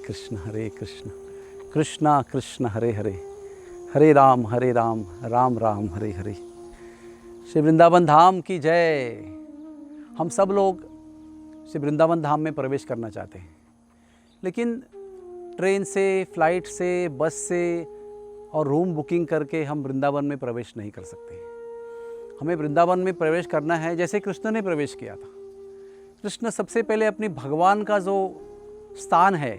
हरे कृष्ण कृष्णा कृष्ण हरे हरे, हरे राम राम राम हरे हरे। श्री वृंदावन धाम की जय। हम सब लोग श्री वृंदावन धाम में प्रवेश करना चाहते हैं, लेकिन ट्रेन से, फ्लाइट से, बस से और रूम बुकिंग करके हम वृंदावन में प्रवेश नहीं कर सकते। हमें वृंदावन में प्रवेश करना है जैसे कृष्ण ने प्रवेश किया था। कृष्ण सबसे पहले अपनी भगवान का जो स्थान है,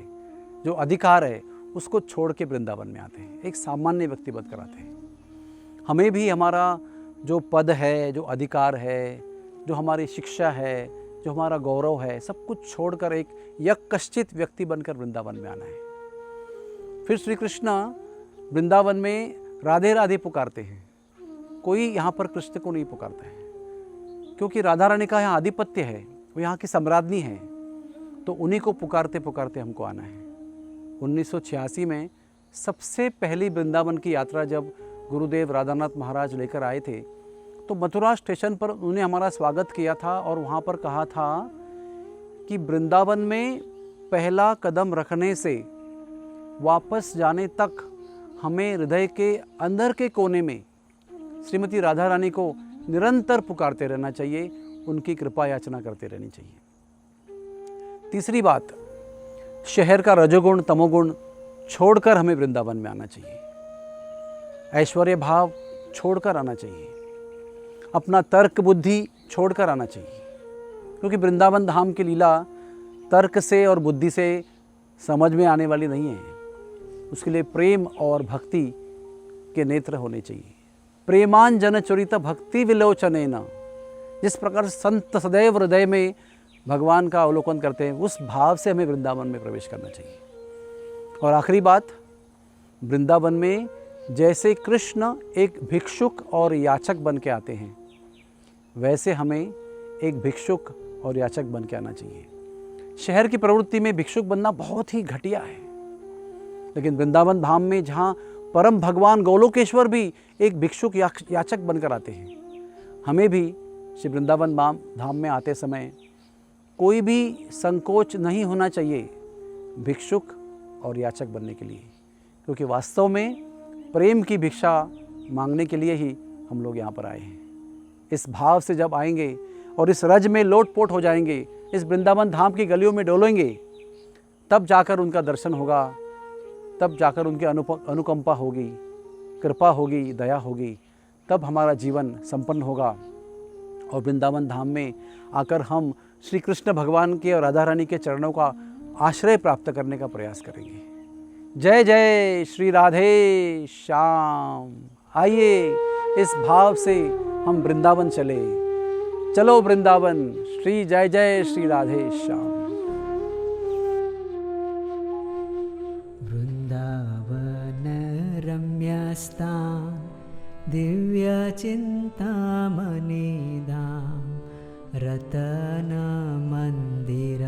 जो अधिकार है, उसको छोड़ के वृंदावन में आते हैं, एक सामान्य व्यक्ति बनकर आते हैं। हमें भी हमारा जो पद है, जो अधिकार है, जो हमारी शिक्षा है, जो हमारा गौरव है, सब कुछ छोड़कर एक यक्कश्चित व्यक्ति बनकर वृंदावन में आना है। फिर श्री कृष्ण वृंदावन में राधे राधे पुकारते हैं। कोई यहाँ पर कृष्ण को नहीं पुकारता है, क्योंकि राधा रानी का यहाँ आधिपत्य है, वो यहाँ की सम्राज्ञी है, तो उन्हीं को पुकारते पुकारते हमको आना है। 1986 में सबसे पहली वृंदावन की यात्रा जब गुरुदेव राधानाथ महाराज लेकर आए थे, तो मथुरा स्टेशन पर उन्होंने हमारा स्वागत किया था और वहाँ पर कहा था कि वृंदावन में पहला कदम रखने से वापस जाने तक हमें हृदय के अंदर के कोने में श्रीमती राधा रानी को निरंतर पुकारते रहना चाहिए, उनकी कृपा याचना करते रहनी चाहिए। तीसरी बात, शहर का रजोगुण तमोगुण छोड़कर हमें वृंदावन में आना चाहिए। ऐश्वर्य भाव छोड़कर आना चाहिए, अपना तर्क बुद्धि छोड़कर आना चाहिए, क्योंकि वृंदावन धाम की लीला तर्क से और बुद्धि से समझ में आने वाली नहीं है। उसके लिए प्रेम और भक्ति के नेत्र होने चाहिए। प्रेमान जन चरित भक्ति विलोचनेन, जिस प्रकार संत सदैव हृदय में भगवान का अवलोकन करते हैं, उस भाव से हमें वृंदावन में प्रवेश करना चाहिए। और आखिरी बात, वृंदावन में जैसे कृष्ण एक भिक्षुक और याचक बन के आते हैं, वैसे हमें एक भिक्षुक और याचक बन के आना चाहिए। शहर की प्रवृत्ति में भिक्षुक बनना बहुत ही घटिया है, लेकिन वृंदावन धाम में जहाँ परम भगवान गोलोकेश्वर भी एक भिक्षुक याचक बनकर आते हैं, हमें भी श्री वृंदावन धाम में आते समय कोई भी संकोच नहीं होना चाहिए भिक्षुक और याचक बनने के लिए, क्योंकि वास्तव में प्रेम की भिक्षा मांगने के लिए ही हम लोग यहाँ पर आए हैं। इस भाव से जब आएंगे और इस रज में लोटपोट हो जाएंगे, इस वृंदावन धाम की गलियों में डोलेंगे, तब जाकर उनका दर्शन होगा, तब जाकर उनकी अनुकंपा होगी, कृपा होगी, दया होगी, तब हमारा जीवन संपन्न होगा और वृंदावन धाम में आकर हम श्री कृष्ण भगवान के और राधा रानी के चरणों का आश्रय प्राप्त करने का प्रयास करेंगे। जय जय श्री राधे श्याम। आइए इस भाव से हम वृंदावन चले। चलो वृंदावन, श्री जय जय श्री राधे श्याम। वृंदावन रम्यस्तान दिव्य चिंतामणिधाम रतन मंदिर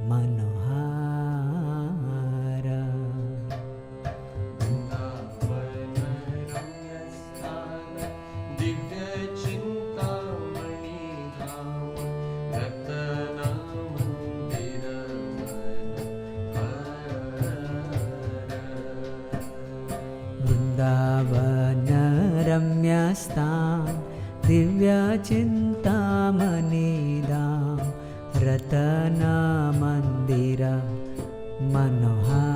मनोहार। वृंदावन रम्यस्तान दिव्य चिंतामणिधाम रतन मंदिर मनोहार।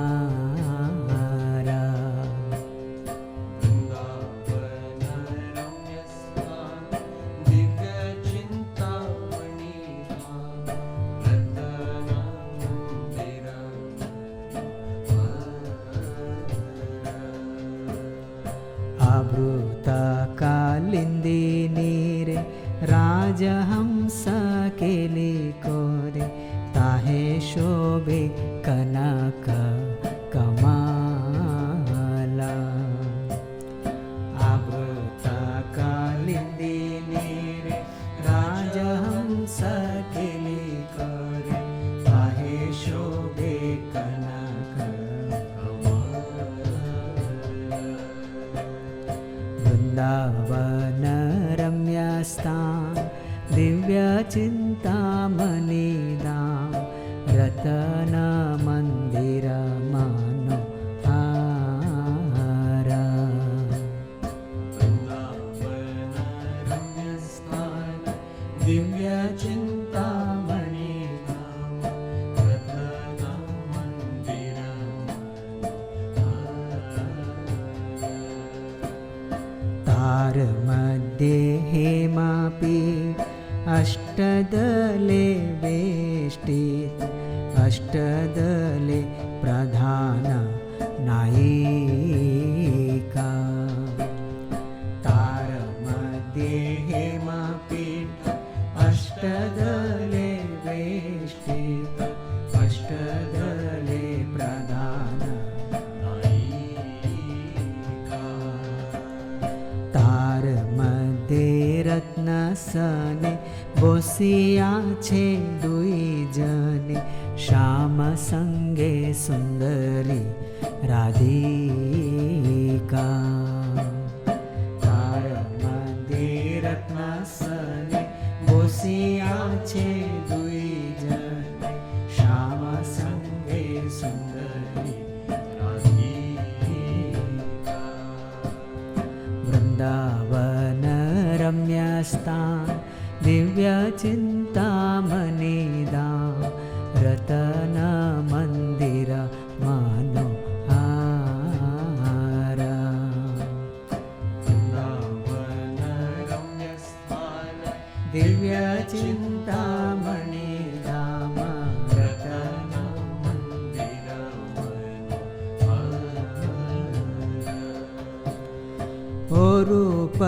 आवृता कालिंदी रे राजहंस केली कोरे ताहे शोभे कनक कमाला। आवृता कालिंदी रे राजहंस केली कोरे ताहे शोभे कनक वृंदावन रम्यस्तान दिव्य चिंतामणिधाम रतन मंदिर तारमध्ये हेमापीठ अष्टदले वेष्टित अष्टदले प्रधान नायिका तारमध्ये हेमापीठ अष्टदले वेष्टित अष्टदले प्रधान नायिका तारमध्ये रत्नसने बोसिया छे दुई जने श्याम संगे सुंदरी राधिका तारमध्ये रत्नसने बोसिया छे दुई जने श्याम संगे सुंदरी राधिका वृंदावन रम्यस्थान दिव्य चिंतामणिधाम रतन मंदिर मनोहार वृंदावन रम्यस्थान दिव्य चिंतामणिधाम रतन मंदिर मनोहार। ओ रूप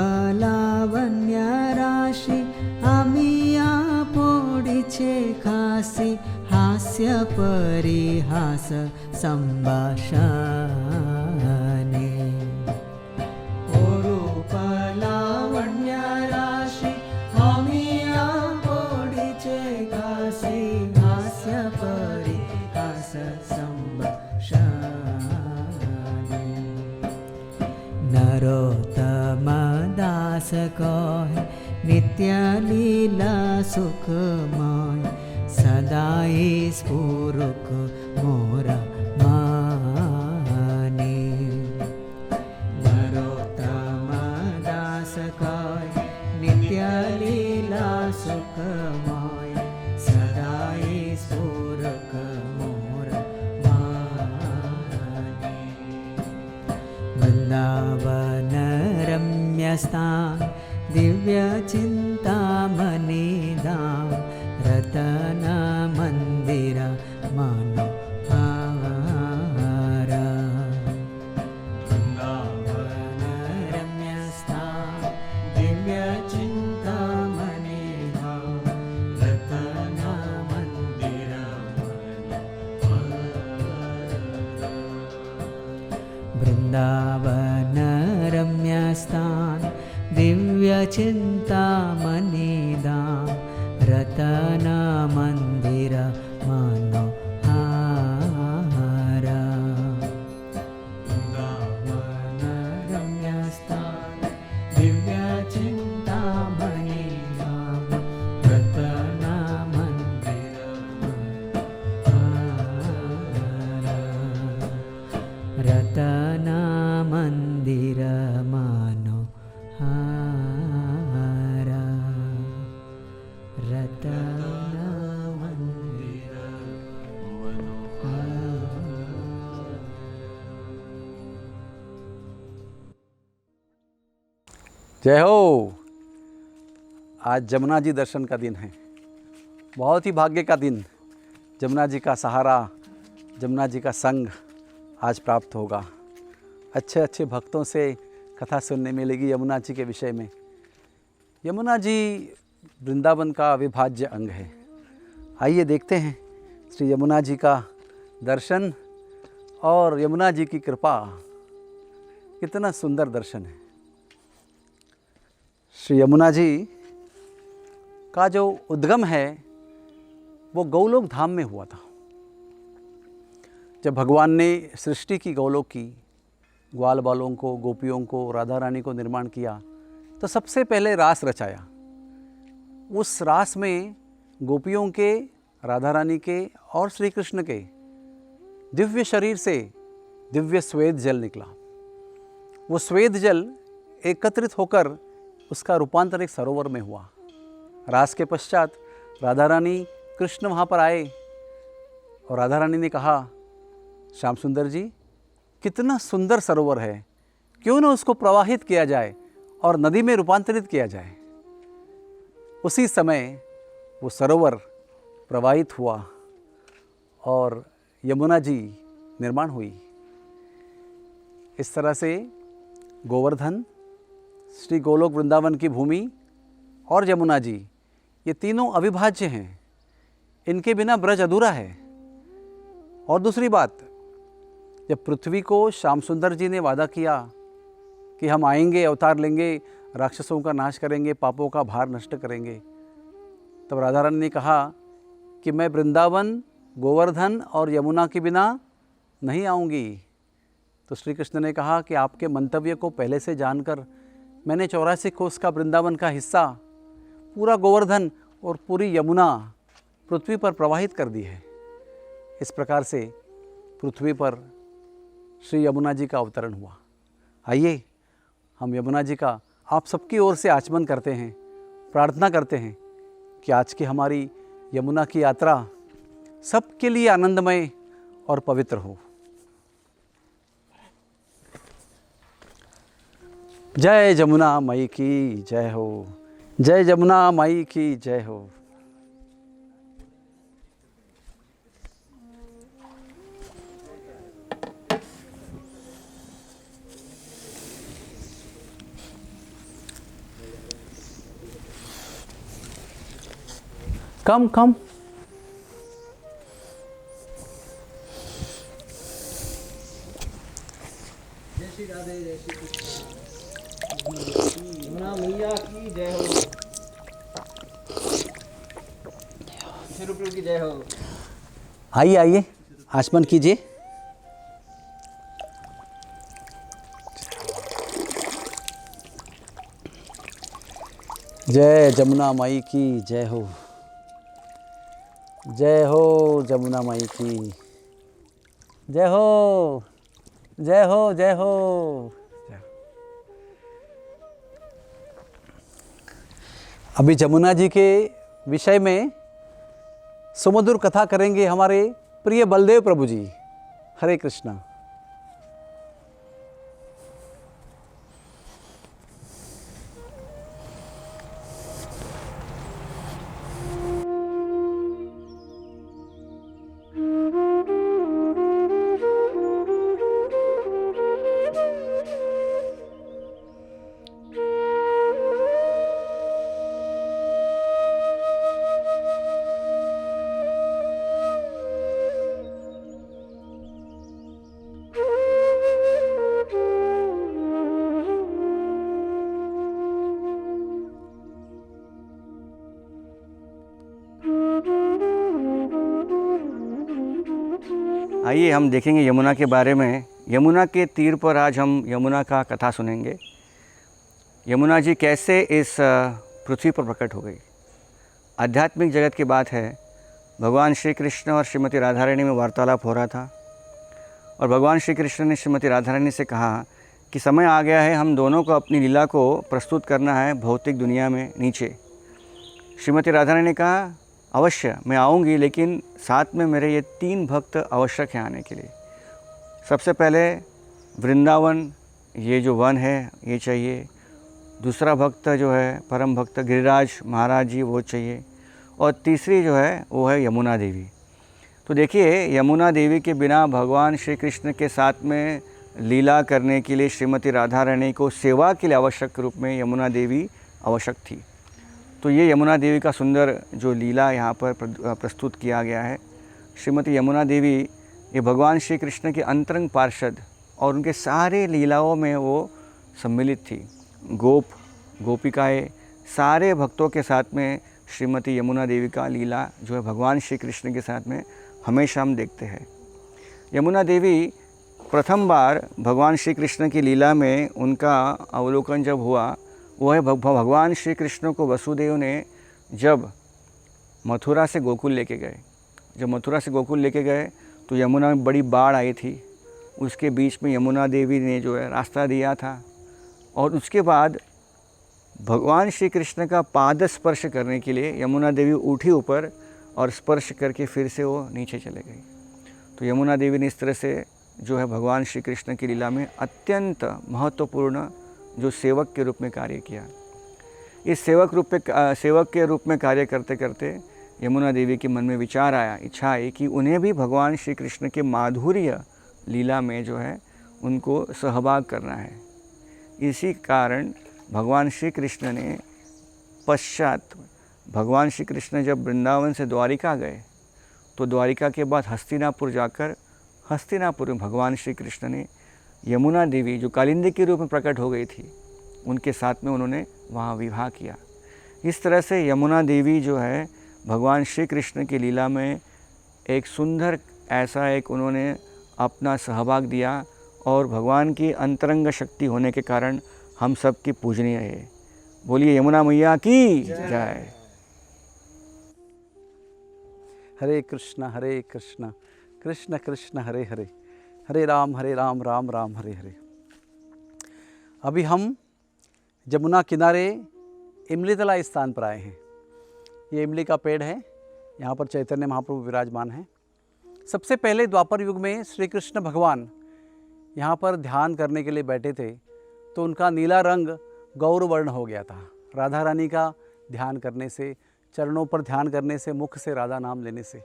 लावण्य राशि आमिया पोड़ी छे खासी हास्य परिहास संभाषणे ओ रूप लावण्य राशि आमिया पोड़ी छे खासी हास्य परिहास संभाषणे नरोत्तम दास कहे नित्य लीला सुखमय सदाई स्फुरुक मोरा माने नरोत्तम दास कहे नित्य लीला सुखमय सदाई स्फुरुक मोरा माने वृंदावन रम्यस्थान दिव्य चिंतामणिधाम रतन मंदिर मनोहार वृंदावन रम्यस्थान दिव्य चिंतामणिधाम रतन मंदिर मनोहार वृंदावन रम्यस्थान दिव्य चिंतामणिधाम रतन मंदिर मनोहार वृंदावन रम्यस्थान दिव्य चिंतामणिधाम रतन मंदिर मनोहार रतन मंदिर मनोहार रतन मंदिर जय हो। आज जमुना जी दर्शन का दिन है, बहुत ही भाग्य का दिन। जमुना जी का सहारा, जमुना जी का संग आज प्राप्त होगा। अच्छे अच्छे भक्तों से कथा सुनने मिलेगी यमुना जी के विषय में। यमुना जी वृंदावन का अविभाज्य अंग है। आइए देखते हैं श्री यमुना जी का दर्शन और यमुना जी की कृपा। कितना सुंदर दर्शन है। श्री यमुना जी का जो उद्गम है वो गौलोक धाम में हुआ था। जब भगवान ने सृष्टि की गौलोक की, ग्वाल बालों को, गोपियों को, राधा रानी को निर्माण किया, तो सबसे पहले रास रचाया। उस रास में गोपियों के, राधा रानी के और श्री कृष्ण के दिव्य शरीर से दिव्य श्वेत जल निकला। वो श्वेत जल एकत्रित होकर उसका रूपांतर एक सरोवर में हुआ। रास के पश्चात राधा रानी, कृष्ण वहाँ पर आए और राधा रानी ने कहा, श्याम सुंदर जी, कितना सुंदर सरोवर है, क्यों ना उसको प्रवाहित किया जाए और नदी में रूपांतरित किया जाए। उसी समय वो सरोवर प्रवाहित हुआ और यमुना जी निर्माण हुई। इस तरह से गोवर्धन, श्री गोलोक वृंदावन की भूमि और यमुना जी, ये तीनों अविभाज्य हैं। इनके बिना ब्रज अधूरा है। और दूसरी बात, जब पृथ्वी को श्याम सुंदर जी ने वादा किया कि हम आएंगे, अवतार लेंगे, राक्षसों का नाश करेंगे, पापों का भार नष्ट करेंगे, तब राधा रानी ने कहा कि मैं वृंदावन, गोवर्धन और यमुना के बिना नहीं आऊँगी। तो श्री कृष्ण ने कहा कि आपके मंतव्य को पहले से जानकर मैंने 84 कोस का वृंदावन का हिस्सा, पूरा गोवर्धन और पूरी यमुना पृथ्वी पर प्रवाहित कर दी है। इस प्रकार से पृथ्वी पर श्री यमुना जी का अवतरण हुआ। आइए हम यमुना जी का आप सबकी ओर से आचमन करते हैं, प्रार्थना करते हैं कि आज की हमारी यमुना की यात्रा सबके लिए आनंदमय और पवित्र हो। जय जमुना माई की जय हो, जय जमुना माई की जय हो। कम जय श्री राधे, जय श्री कृष्ण, यमुना मैया की जय हो, शिव की जय हो। आइए आइए आचमन कीजिए। जय जमुना माई की जय हो, जय हो जमुना माई की जय हो, जय हो, जय हो। अभी जमुना जी के विषय में सुमधुर कथा करेंगे हमारे प्रिय बलदेव प्रभु जी। हरे कृष्णा। आइए हम देखेंगे यमुना के बारे में। यमुना के तीर पर आज हम यमुना का कथा सुनेंगे। यमुना जी कैसे इस पृथ्वी पर प्रकट हो गई। आध्यात्मिक जगत की बात है। भगवान श्री कृष्ण और श्रीमती राधा रानी में वार्तालाप हो रहा था और भगवान श्री कृष्ण ने श्रीमती राधा रानी से कहा कि समय आ गया है, हम दोनों को अपनी लीला को प्रस्तुत करना है भौतिक दुनिया में नीचे। श्रीमती राधा रानी ने कहा अवश्य मैं आऊँगी, लेकिन साथ में मेरे ये 3 भक्त आवश्यक हैं आने के लिए। सबसे पहले वृंदावन, ये जो वन है ये चाहिए। दूसरा भक्त जो है परम भक्त गिरिराज महाराज जी, वो चाहिए। और तीसरी जो है वो है यमुना देवी। तो देखिए यमुना देवी के बिना भगवान श्री कृष्ण के साथ में लीला करने के लिए श्रीमती राधा रानी को सेवा के लिए आवश्यक रूप में यमुना देवी आवश्यक थी। तो ये यमुना देवी का सुंदर जो लीला यहाँ पर प्रस्तुत किया गया है। श्रीमती यमुना देवी ये भगवान श्री कृष्ण के अंतरंग पार्षद और उनके सारे लीलाओं में वो सम्मिलित थी। गोपिकाएँ सारे भक्तों के साथ में श्रीमती यमुना देवी का लीला जो है भगवान श्री कृष्ण के साथ में हमेशा हम देखते हैं। यमुना देवी प्रथम बार भगवान श्री कृष्ण की लीला में उनका अवलोकन जब हुआ, वो है भगवान श्री कृष्ण को वसुदेव ने जब मथुरा से गोकुल लेके गए। जब मथुरा से गोकुल लेके गए तो यमुना में बड़ी बाढ़ आई थी। उसके बीच में यमुना देवी ने जो है रास्ता दिया था और उसके बाद भगवान श्री कृष्ण का पाद स्पर्श करने के लिए यमुना देवी उठी ऊपर और स्पर्श करके फिर से वो नीचे चले गई। तो यमुना देवी ने इस तरह से जो है भगवान श्री कृष्ण की लीला में अत्यंत महत्वपूर्ण जो सेवक के रूप में कार्य किया। इस सेवक के रूप में कार्य करते करते यमुना देवी के मन में विचार आया, इच्छा आई कि उन्हें भी भगवान श्री कृष्ण के माधुर्य लीला में जो है उनको सहभाग करना है। इसी कारण भगवान श्री कृष्ण ने पश्चात भगवान श्री कृष्ण जब वृंदावन से द्वारिका गए तो द्वारिका के बाद हस्तिनापुर जाकर हस्तिनापुर में भगवान श्री कृष्ण ने यमुना देवी जो कालिंदी के रूप में प्रकट हो गई थी उनके साथ में उन्होंने वहाँ विवाह किया। इस तरह से यमुना देवी जो है भगवान श्री कृष्ण की लीला में एक सुंदर ऐसा एक उन्होंने अपना सहभाग दिया और भगवान की अंतरंग शक्ति होने के कारण हम सब की पूजनीय है। बोलिए यमुना मैया की जय। हरे कृष्ण कृष्ण कृष्ण हरे हरे, हरे राम राम राम हरे हरे। अभी हम जमुना किनारे इमलीतला स्थान पर आए हैं। ये इमली का पेड़ है, यहाँ पर चैतन्य महाप्रभु विराजमान हैं। सबसे पहले द्वापर युग में श्री कृष्ण भगवान यहाँ पर ध्यान करने के लिए बैठे थे तो उनका नीला रंग गौर वर्ण हो गया था। राधा रानी का ध्यान करने से, चरणों पर ध्यान करने से, मुख से राधा नाम लेने से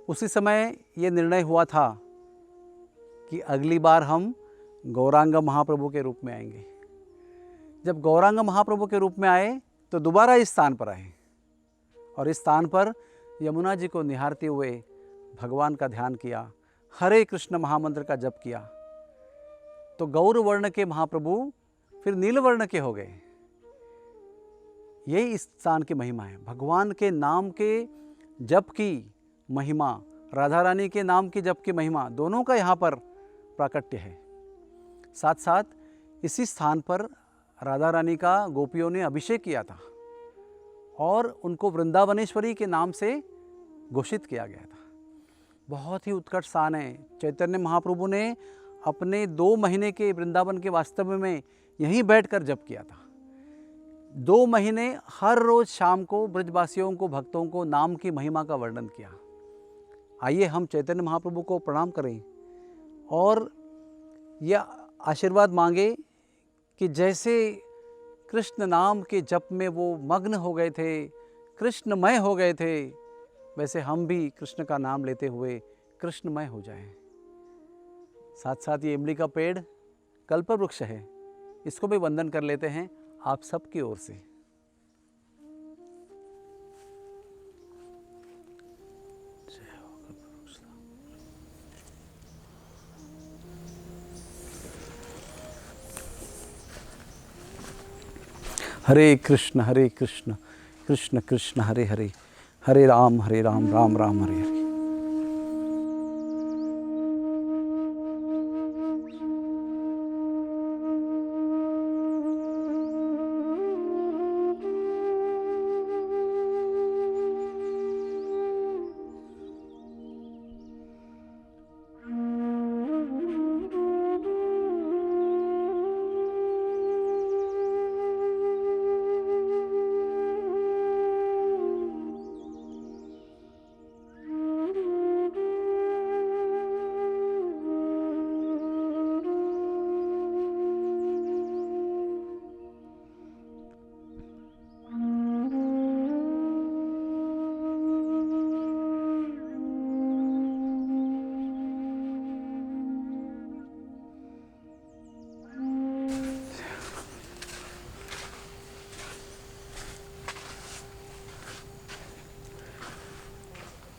उसी समय ये निर्णय हुआ था कि अगली बार हम गौरांग महाप्रभु के रूप में आएंगे। जब गौरांग महाप्रभु के रूप में आए तो दोबारा इस स्थान पर आए और इस स्थान पर यमुना जी को निहारते हुए भगवान का ध्यान किया, हरे कृष्ण महामंत्र का जप किया तो गौर वर्ण के महाप्रभु फिर नील वर्ण के हो गए। यही इस स्थान की महिमा है। भगवान के नाम के जप की महिमा, राधा रानी के नाम की जप की महिमा, दोनों का यहाँ पर प्राकट्य है। साथ साथ इसी स्थान पर राधा रानी का गोपियों ने अभिषेक किया था और उनको वृंदावनेश्वरी के नाम से घोषित किया गया था। बहुत ही उत्कट स्थान है। चैतन्य महाप्रभु ने अपने 2 महीने के वृंदावन के वास्तव में यहीं बैठकर जप किया था। 2 महीने हर रोज़ शाम को ब्रजवासियों को, भक्तों को नाम की महिमा का वर्णन किया। आइए हम चैतन्य महाप्रभु को प्रणाम करें और यह आशीर्वाद मांगे कि जैसे कृष्ण नाम के जप में वो मग्न हो गए थे, कृष्णमय हो गए थे, वैसे हम भी कृष्ण का नाम लेते हुए कृष्णमय हो जाएं। साथ साथ ये इमली का पेड़ कल्पवृक्ष है, इसको भी वंदन कर लेते हैं आप सबकी ओर से। हरे कृष्ण कृष्ण कृष्ण हरे हरे, हरे राम राम राम हरे हरे।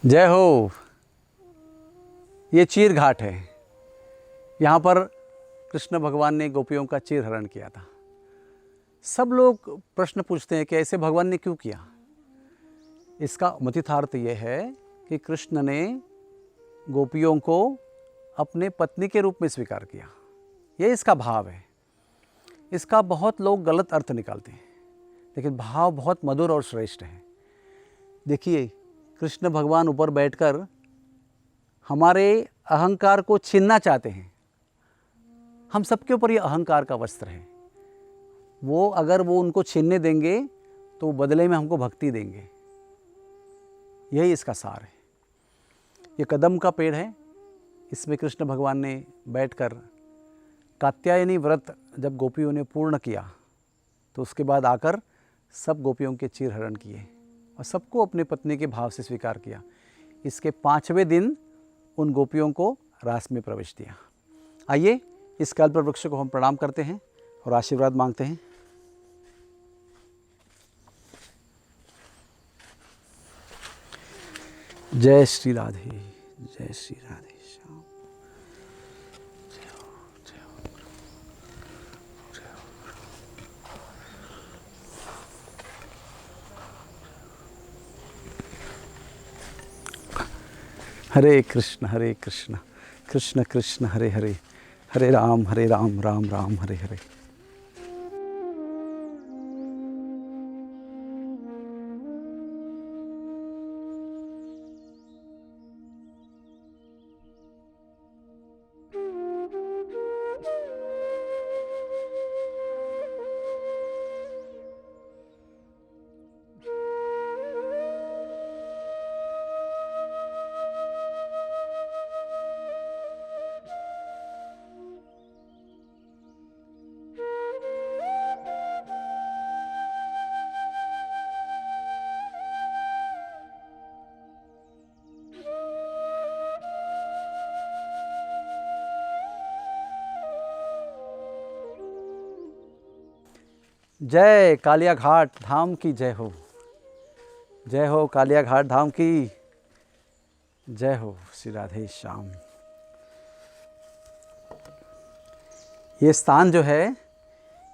जय हो। ये चीर घाट है। यहाँ पर कृष्ण भगवान ने गोपियों का चीर हरण किया था। सब लोग प्रश्न पूछते हैं कि ऐसे भगवान ने क्यों किया। इसका मतितार्थ ये है कि कृष्ण ने गोपियों को अपने पत्नी के रूप में स्वीकार किया। ये इसका भाव है। इसका बहुत लोग गलत अर्थ निकालते हैं, लेकिन भाव बहुत मधुर और श्रेष्ठ है। देखिए, कृष्ण भगवान ऊपर बैठकर हमारे अहंकार को छीनना चाहते हैं। हम सबके ऊपर ये अहंकार का वस्त्र है। वो अगर वो उनको छीनने देंगे तो बदले में हमको भक्ति देंगे। यही इसका सार है। ये कदम का पेड़ है। इसमें कृष्ण भगवान ने बैठकर कात्यायनी व्रत जब गोपियों ने पूर्ण किया तो उसके बाद आकर सब गोपियों के चीर हरण किए और सबको अपने पत्नी के भाव से स्वीकार किया। इसके 5वें दिन उन गोपियों को रास में प्रवेश दिया। आइए इस कल्प वृक्ष को हम प्रणाम करते हैं और आशीर्वाद मांगते हैं। जय श्री राधे, जय श्री राधे श्याम। जय हो, जय हो, जय हो। हरे कृष्ण कृष्ण कृष्ण हरे हरे, हरे राम राम राम हरे हरे। जय कालिया घाट धाम की जय हो, जय हो कालिया घाट धाम की जय हो। श्री राधे श्याम। ये स्थान जो है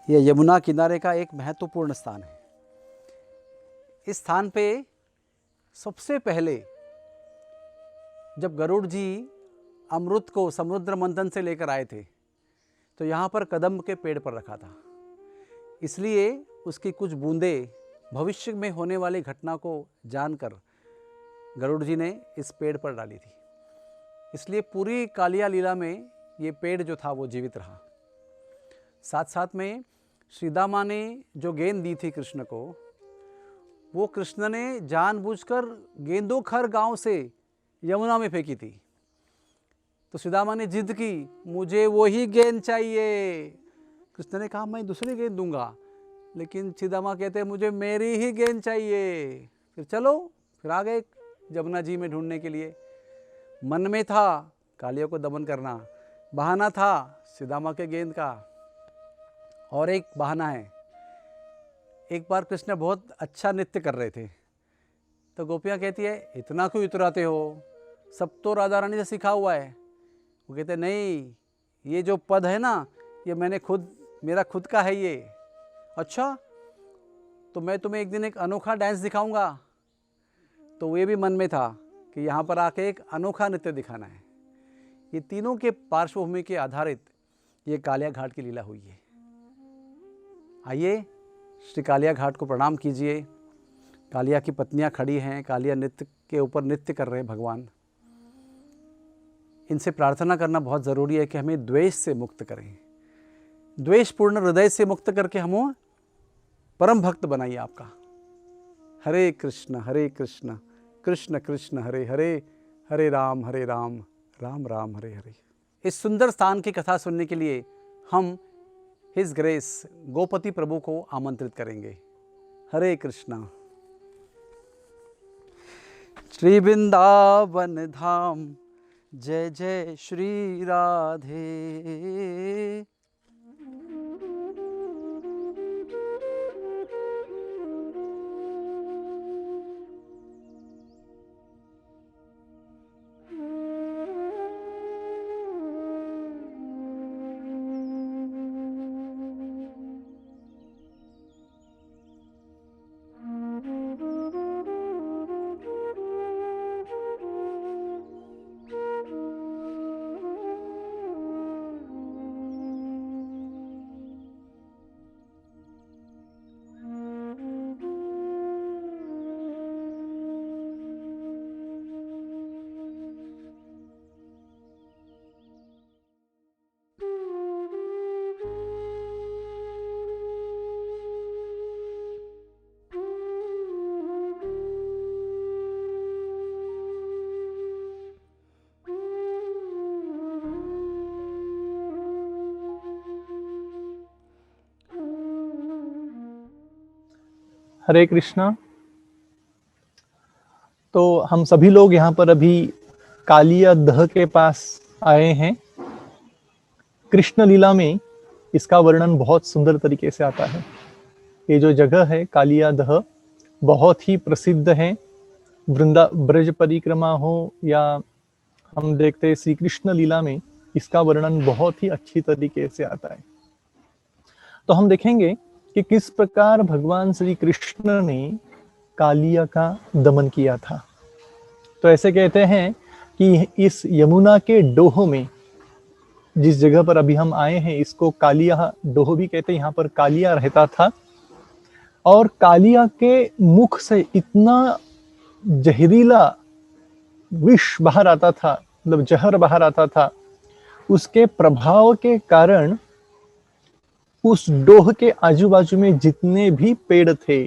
ये यमुना किनारे का एक महत्वपूर्ण स्थान है। इस स्थान पे सबसे पहले जब गरुड़ जी अमृत को समुद्र मंथन से लेकर आए थे तो यहाँ पर कदम्ब के पेड़ पर रखा था, इसलिए उसकी कुछ बूंदें भविष्य में होने वाली घटना को जानकर गरुड़ जी ने इस पेड़ पर डाली थी। इसलिए पूरी कालिया लीला में ये पेड़ जो था वो जीवित रहा। साथ साथ में श्रीदामा ने जो गेंद दी थी कृष्ण को, वो कृष्ण ने जानबूझकर गेंदोखर गांव से यमुना में फेंकी थी। तो श्रीदामा ने जिद की, मुझे वही गेंद चाहिए। कृष्ण ने कहा मैं दूसरी गेंद दूंगा, लेकिन श्रीदामा कहते हैं मुझे मेरी ही गेंद चाहिए। फिर चलो, फिर आ गए यमुना जी में ढूंढने के लिए। मन में था कालिया को दमन करना, बहाना था श्रीदामा के गेंद का। और एक बहाना है, एक बार कृष्ण बहुत अच्छा नृत्य कर रहे थे तो गोपियाँ कहती है इतना क्यों इतराते हो, सब तो राधा रानी से सीखा हुआ है। वो कहते नहीं, ये जो पद है ना ये मेरा खुद का है ये। अच्छा, तो मैं तुम्हें एक दिन एक अनोखा डांस दिखाऊंगा। तो ये भी मन में था कि यहाँ पर आके एक अनोखा नृत्य दिखाना है। ये तीनों के पार्श्वभूमि के आधारित ये कालिया घाट की लीला हुई है। आइए श्री कालिया घाट को प्रणाम कीजिए। कालिया की पत्नियाँ खड़ी हैं, कालिया नृत्य के ऊपर नृत्य कर रहे हैं भगवान। इनसे प्रार्थना करना बहुत ज़रूरी है कि हमें द्वेष से मुक्त करें, द्वेषपूर्ण हृदय से मुक्त करके हम परम भक्त बनाइए आपका। हरे कृष्ण कृष्ण कृष्ण हरे हरे, हरे राम राम राम हरे हरे। इस सुंदर स्थान की कथा सुनने के लिए हम हिज ग्रेस गोपति प्रभु को आमंत्रित करेंगे। हरे कृष्णा। श्री वृंदावन धाम जय जय श्री राधे। हरे कृष्णा। तो हम सभी लोग यहाँ पर अभी कालिया दह के पास आए हैं। कृष्ण लीला में इसका वर्णन बहुत सुंदर तरीके से आता है। ये जो जगह है कालिया दह बहुत ही प्रसिद्ध है। वृंदा ब्रज परिक्रमा हो या हम देखते हैं श्री कृष्ण लीला में इसका वर्णन बहुत ही अच्छी तरीके से आता है। तो हम देखेंगे कि किस प्रकार भगवान श्री कृष्ण ने कालिया का दमन किया था। तो ऐसे कहते हैं कि इस यमुना के डोह में, जिस जगह पर अभी हम आए हैं, इसको कालिया डोह भी कहते हैं। यहाँ पर कालिया रहता था और कालिया के मुख से इतना जहरीला विष बाहर आता था, मतलब जहर बाहर आता था। उसके प्रभाव के कारण उस डोह के आजू बाजू में जितने भी पेड़ थे,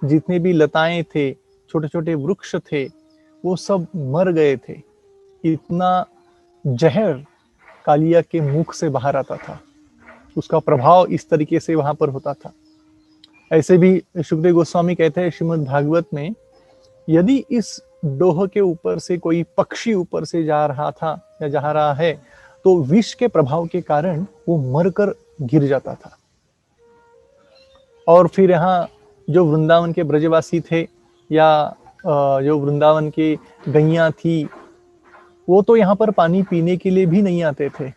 जितने भी लताएं थे, छोटे छोटे वृक्ष थे, वो सब मर गए थे। इतना जहर कालिया के मुख से बाहर आता था। उसका प्रभाव इस तरीके से वहां पर होता था। ऐसे भी सुखदेव गोस्वामी कहते हैं श्रीमद् भागवत में, यदि इस डोह के ऊपर से कोई पक्षी ऊपर से जा रहा था या जा रहा है तो विष के प्रभाव के कारण वो मरकर गिर जाता था। और फिर यहाँ जो वृंदावन के ब्रजवासी थे या जो वृंदावन की गैया थी, वो तो यहाँ पर पानी पीने के लिए भी नहीं आते थे,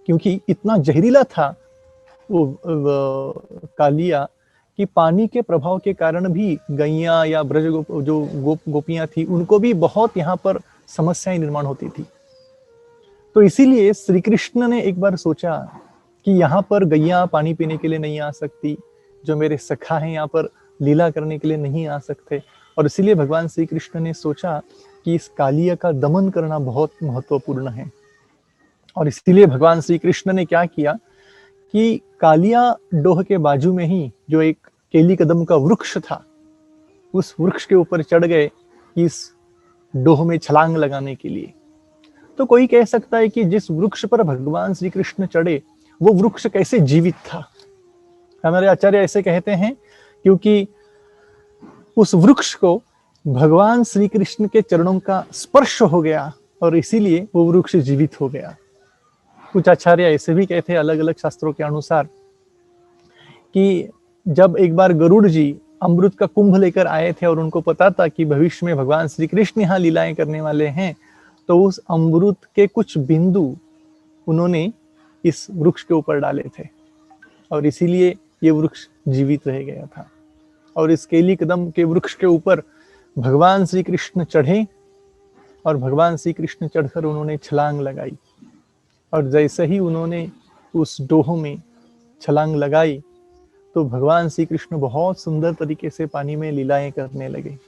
क्योंकि इतना जहरीला था वो कालिया कि पानी के प्रभाव के कारण भी गैया या ब्रज जो गोपियां थी, उनको भी बहुत यहाँ पर समस्याएं निर्माण होती थी। तो इसीलिए श्री कृष्ण ने एक बार सोचा कि यहाँ पर गैया पानी पीने के लिए नहीं आ सकती, जो मेरे सखा हैं यहाँ पर लीला करने के लिए नहीं आ सकते, और इसीलिए भगवान श्री कृष्ण ने सोचा कि इस कालिया का दमन करना बहुत महत्वपूर्ण है। और इसीलिए भगवान श्री कृष्ण ने क्या किया कि कालिया डोह के बाजू में ही जो एक केली कदम का वृक्ष था, उस वृक्ष के ऊपर चढ़ गए इस डोह में छलांग लगाने के लिए। तो कोई कह सकता है कि जिस वृक्ष पर भगवान श्री कृष्ण चढ़े वो वृक्ष कैसे जीवित था। हमारे आचार्य ऐसे कहते हैं क्योंकि उस वृक्ष को भगवान श्री कृष्ण के चरणों का स्पर्श हो गया और इसीलिए वो वृक्ष जीवित हो गया। कुछ आचार्य ऐसे भी कहते हैं अलग अलग शास्त्रों के अनुसार कि जब एक बार गरुड़ जी अमृत का कुंभ लेकर आए थे और उनको पता था कि भविष्य में भगवान श्री कृष्ण यहाँ लीलाएं करने वाले हैं, तो उस अमृत के कुछ बिंदु उन्होंने इस वृक्ष के ऊपर डाले थे और इसीलिए ये वृक्ष जीवित रह गया था। और इस केली कदम के वृक्ष के ऊपर भगवान श्री कृष्ण चढ़े और भगवान श्री कृष्ण चढ़कर उन्होंने छलांग लगाई। और जैसे ही उन्होंने उस डोह में छलांग लगाई तो भगवान श्री कृष्ण बहुत सुंदर तरीके से पानी में लीलाएं करने लगे,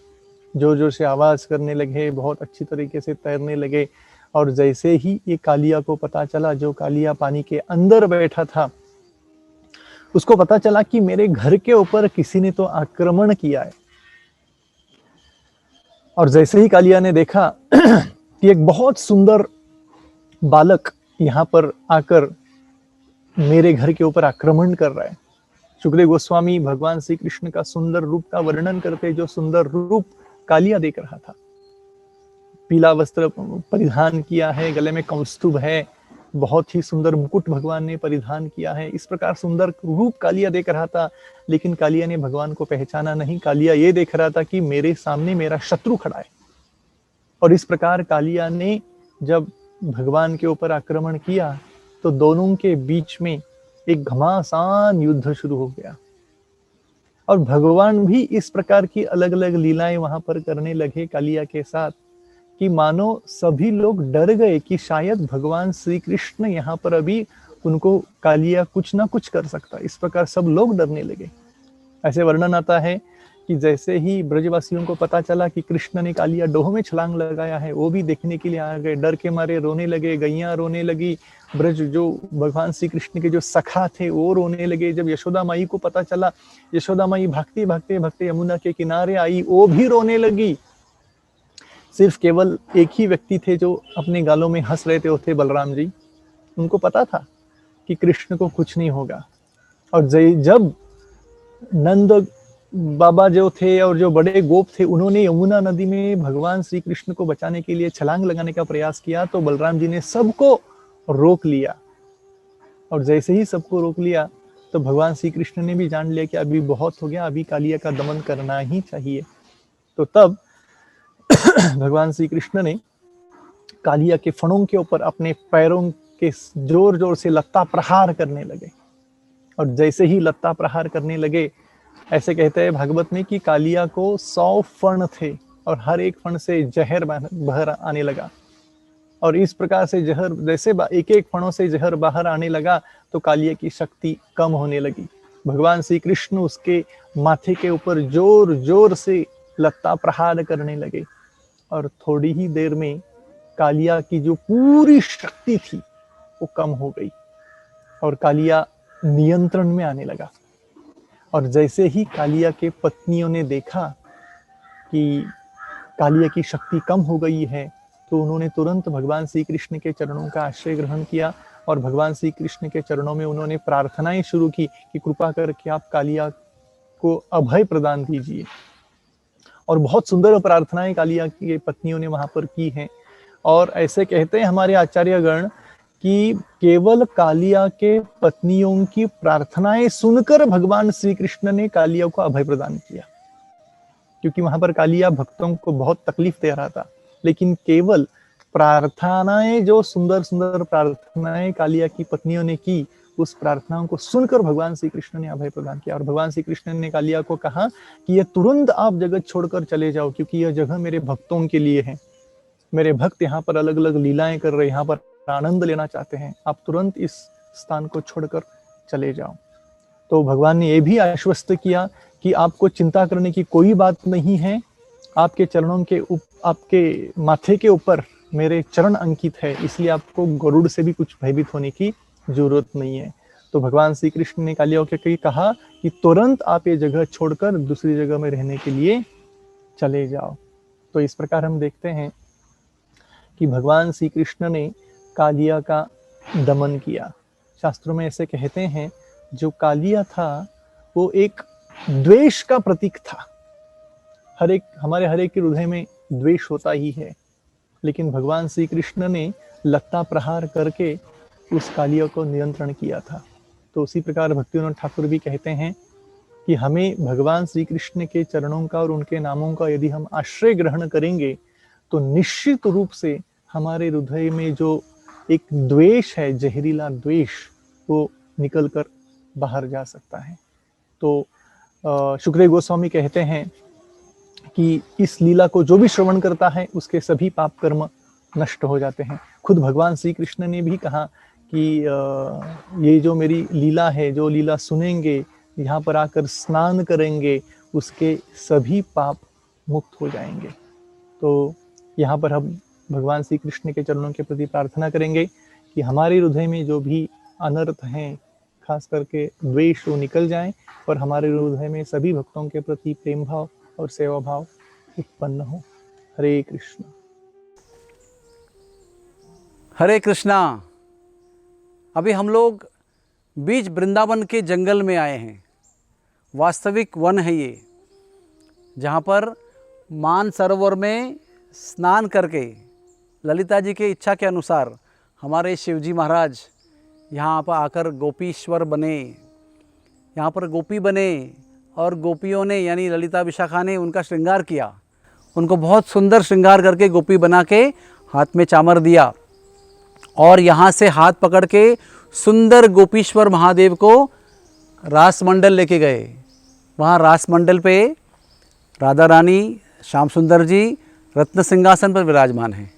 जोर जोर से आवाज करने लगे, बहुत अच्छी तरीके से तैरने लगे। और जैसे ही ये कालिया को पता चला, जो कालिया पानी के अंदर बैठा था, उसको पता चला कि मेरे घर के ऊपर किसी ने तो आक्रमण किया है। और जैसे ही कालिया ने देखा कि एक बहुत सुंदर बालक यहाँ पर आकर मेरे घर के ऊपर आक्रमण कर रहा है। सुखदेव गोस्वामी भगवान श्री कृष्ण का सुंदर रूप का वर्णन करते, जो सुंदर रूप कालिया देख रहा था। पीला वस्त्र परिधान किया है, गले में कौस्तुभ है, बहुत ही सुंदर मुकुट भगवान ने परिधान किया है। इस प्रकार सुंदर रूप कालिया देख रहा था, लेकिन कालिया ने भगवान को पहचाना नहीं। कालिया ये देख रहा था कि मेरे सामने मेरा शत्रु खड़ा है। और इस प्रकार कालिया ने जब भगवान के ऊपर आक्रमण किया तो दोनों के बीच में एक घमासान युद्ध शुरू हो गया। और भगवान भी इस प्रकार की अलग अलग लीलाएं वहां पर करने लगे कालिया के साथ कि मानो सभी लोग डर गए कि शायद भगवान श्री कृष्ण यहाँ पर अभी उनको कालिया कुछ ना कुछ कर सकता। इस प्रकार सब लोग डरने लगे। ऐसे वर्णन आता है कि जैसे ही ब्रजवासियों को पता चला कि कृष्ण ने कालिया डोह में छलांग लगाया है, वो भी देखने के लिए आ गए, डर के मारे रोने लगे, गैया रोने लगी, ब्रज जो भगवान श्री कृष्ण के जो सखा थे वो रोने लगे। जब यशोदा माई को पता चला, यशोदा माई भागते भागते भागते यमुना के किनारे आई, वो भी रोने लगी। सिर्फ केवल एक ही व्यक्ति थे जो अपने गालों में हंस रहे थे, वो थे बलराम जी। उनको पता था कि कृष्ण को कुछ नहीं होगा। और जब नंद बाबा जो थे और जो बड़े गोप थे, उन्होंने यमुना नदी में भगवान श्री कृष्ण को बचाने के लिए छलांग लगाने का प्रयास किया, तो बलराम जी ने सबको रोक लिया। और जैसे ही सबको रोक लिया तो भगवान श्री कृष्ण ने भी जान लिया कि अभी बहुत हो गया, अभी कालिया का दमन करना ही चाहिए। तो तब भगवान श्री कृष्ण ने कालिया के फणों के ऊपर अपने पैरों के जोर जोर से लत्ता प्रहार करने लगे। और जैसे ही लत्ता प्रहार करने लगे, ऐसे कहते हैं भागवत में कि कालिया को 100 फण थे और हर एक फण से जहर बाहर आने लगा। और इस प्रकार से जहर, जैसे एक एक फणों से जहर बाहर आने लगा तो कालिया की शक्ति कम होने लगी। भगवान श्री कृष्ण उसके माथे के ऊपर जोर जोर से लत्ता प्रहार करने लगे और थोड़ी ही देर में कालिया की जो पूरी शक्ति थी वो कम हो गई और कालिया नियंत्रण में आने लगा। और जैसे ही कालिया के पत्नियों ने देखा कि कालिया की शक्ति कम हो गई है, तो उन्होंने तुरंत भगवान श्री कृष्ण के चरणों का आश्रय ग्रहण किया और भगवान श्री कृष्ण के चरणों में उन्होंने प्रार्थनाएं शुरू की कि कृपा करके आप कालिया को अभय प्रदान दीजिए। और बहुत सुंदर प्रार्थनाएं कालिया की पत्नियों ने वहां पर की हैं। और ऐसे कहते हैं हमारे आचार्यगण कि केवल कालिया के पत्नियों की प्रार्थनाएं सुनकर भगवान श्री कृष्ण ने कालिया को अभय प्रदान किया, क्योंकि वहां पर कालिया भक्तों को बहुत तकलीफ दे रहा था। लेकिन केवल प्रार्थनाएं, जो सुंदर सुंदर प्रार्थनाएं कालिया की पत्नियों ने की, उस प्रार्थनाओं को सुनकर भगवान श्री कृष्ण ने अभय प्रदान किया। और भगवान श्री कृष्ण ने कालिया को कहा कि यह तुरंत आप जगत छोड़कर चले जाओ, क्योंकि यह जगह मेरे भक्तों के लिए है। मेरे भक्त यहाँ पर अलग अलग लीलाएं कर रहे, यहाँ पर आनंद लेना चाहते हैं, आप तुरंत इस स्थान को छोड़कर चले जाओ। तो भगवान ने यह भी आश्वस्त किया कि आपको चिंता करने की कोई बात नहीं है, आपके चरणों के आपके माथे के ऊपर मेरे चरण अंकित है, इसलिए आपको गरुड़ से भी कुछ भयभीत होने की जरूरत नहीं है। तो भगवान श्री कृष्ण ने कालिया को कहा कि तुरंत आप ये जगह छोड़कर दूसरी जगह में रहने के लिए चले जाओ। तो इस प्रकार हम देखते हैं कि भगवान श्री कृष्ण ने कालिया का दमन किया। शास्त्रों में ऐसे कहते हैं, जो कालिया था वो एक द्वेष का प्रतीक था। हमारे हर एक के हृदय में द्वेष होता ही है, लेकिन भगवान श्री कृष्ण ने लत्ता प्रहार करके उस कालिया को नियंत्रण किया था। तो उसी प्रकार भक्तिविनोद ठाकुर भी कहते हैं कि हमें भगवान श्री कृष्ण के चरणों का और उनके नामों का यदि हम आश्रय ग्रहण करेंगे तो निश्चित रूप से हमारे हृदय में जो एक द्वेष है, जहरीला द्वेष, वो निकल कर बाहर जा सकता है। तो शुकदेव गोस्वामी कहते हैं कि इस लीला को जो भी श्रवण करता है उसके सभी पाप कर्म नष्ट हो जाते हैं। खुद भगवान श्री कृष्ण ने भी कहा कि ये जो मेरी लीला है, जो लीला सुनेंगे, यहाँ पर आकर स्नान करेंगे, उसके सभी पाप मुक्त हो जाएंगे। तो यहाँ पर हम भगवान श्री कृष्ण के चरणों के प्रति प्रार्थना करेंगे कि हमारे हृदय में जो भी अनर्थ हैं, खास करके द्वेष, वो निकल जाएं और हमारे हृदय में सभी भक्तों के प्रति प्रेम भाव और सेवा भाव उत्पन्न हो। हरे कृष्ण। हरे कृष्णा। अभी हम लोग बीच वृंदावन के जंगल में आए हैं। वास्तविक वन है ये, जहाँ पर मानसरोवर में स्नान करके ललिता जी के इच्छा के अनुसार हमारे शिवजी महाराज यहाँ पर आकर गोपीश्वर बने, यहाँ पर गोपी बने और गोपियों ने यानी ललिता विशाखा ने उनका श्रृंगार किया। उनको बहुत सुंदर श्रृंगार करके गोपी बना के हाथ में चामर दिया और यहाँ से हाथ पकड़ के सुंदर गोपीश्वर महादेव को रास मंडल लेके गए। वहाँ रास मंडल पे राधा रानी, श्याम सुंदर जी रत्न सिंहासन पर विराजमान हैं।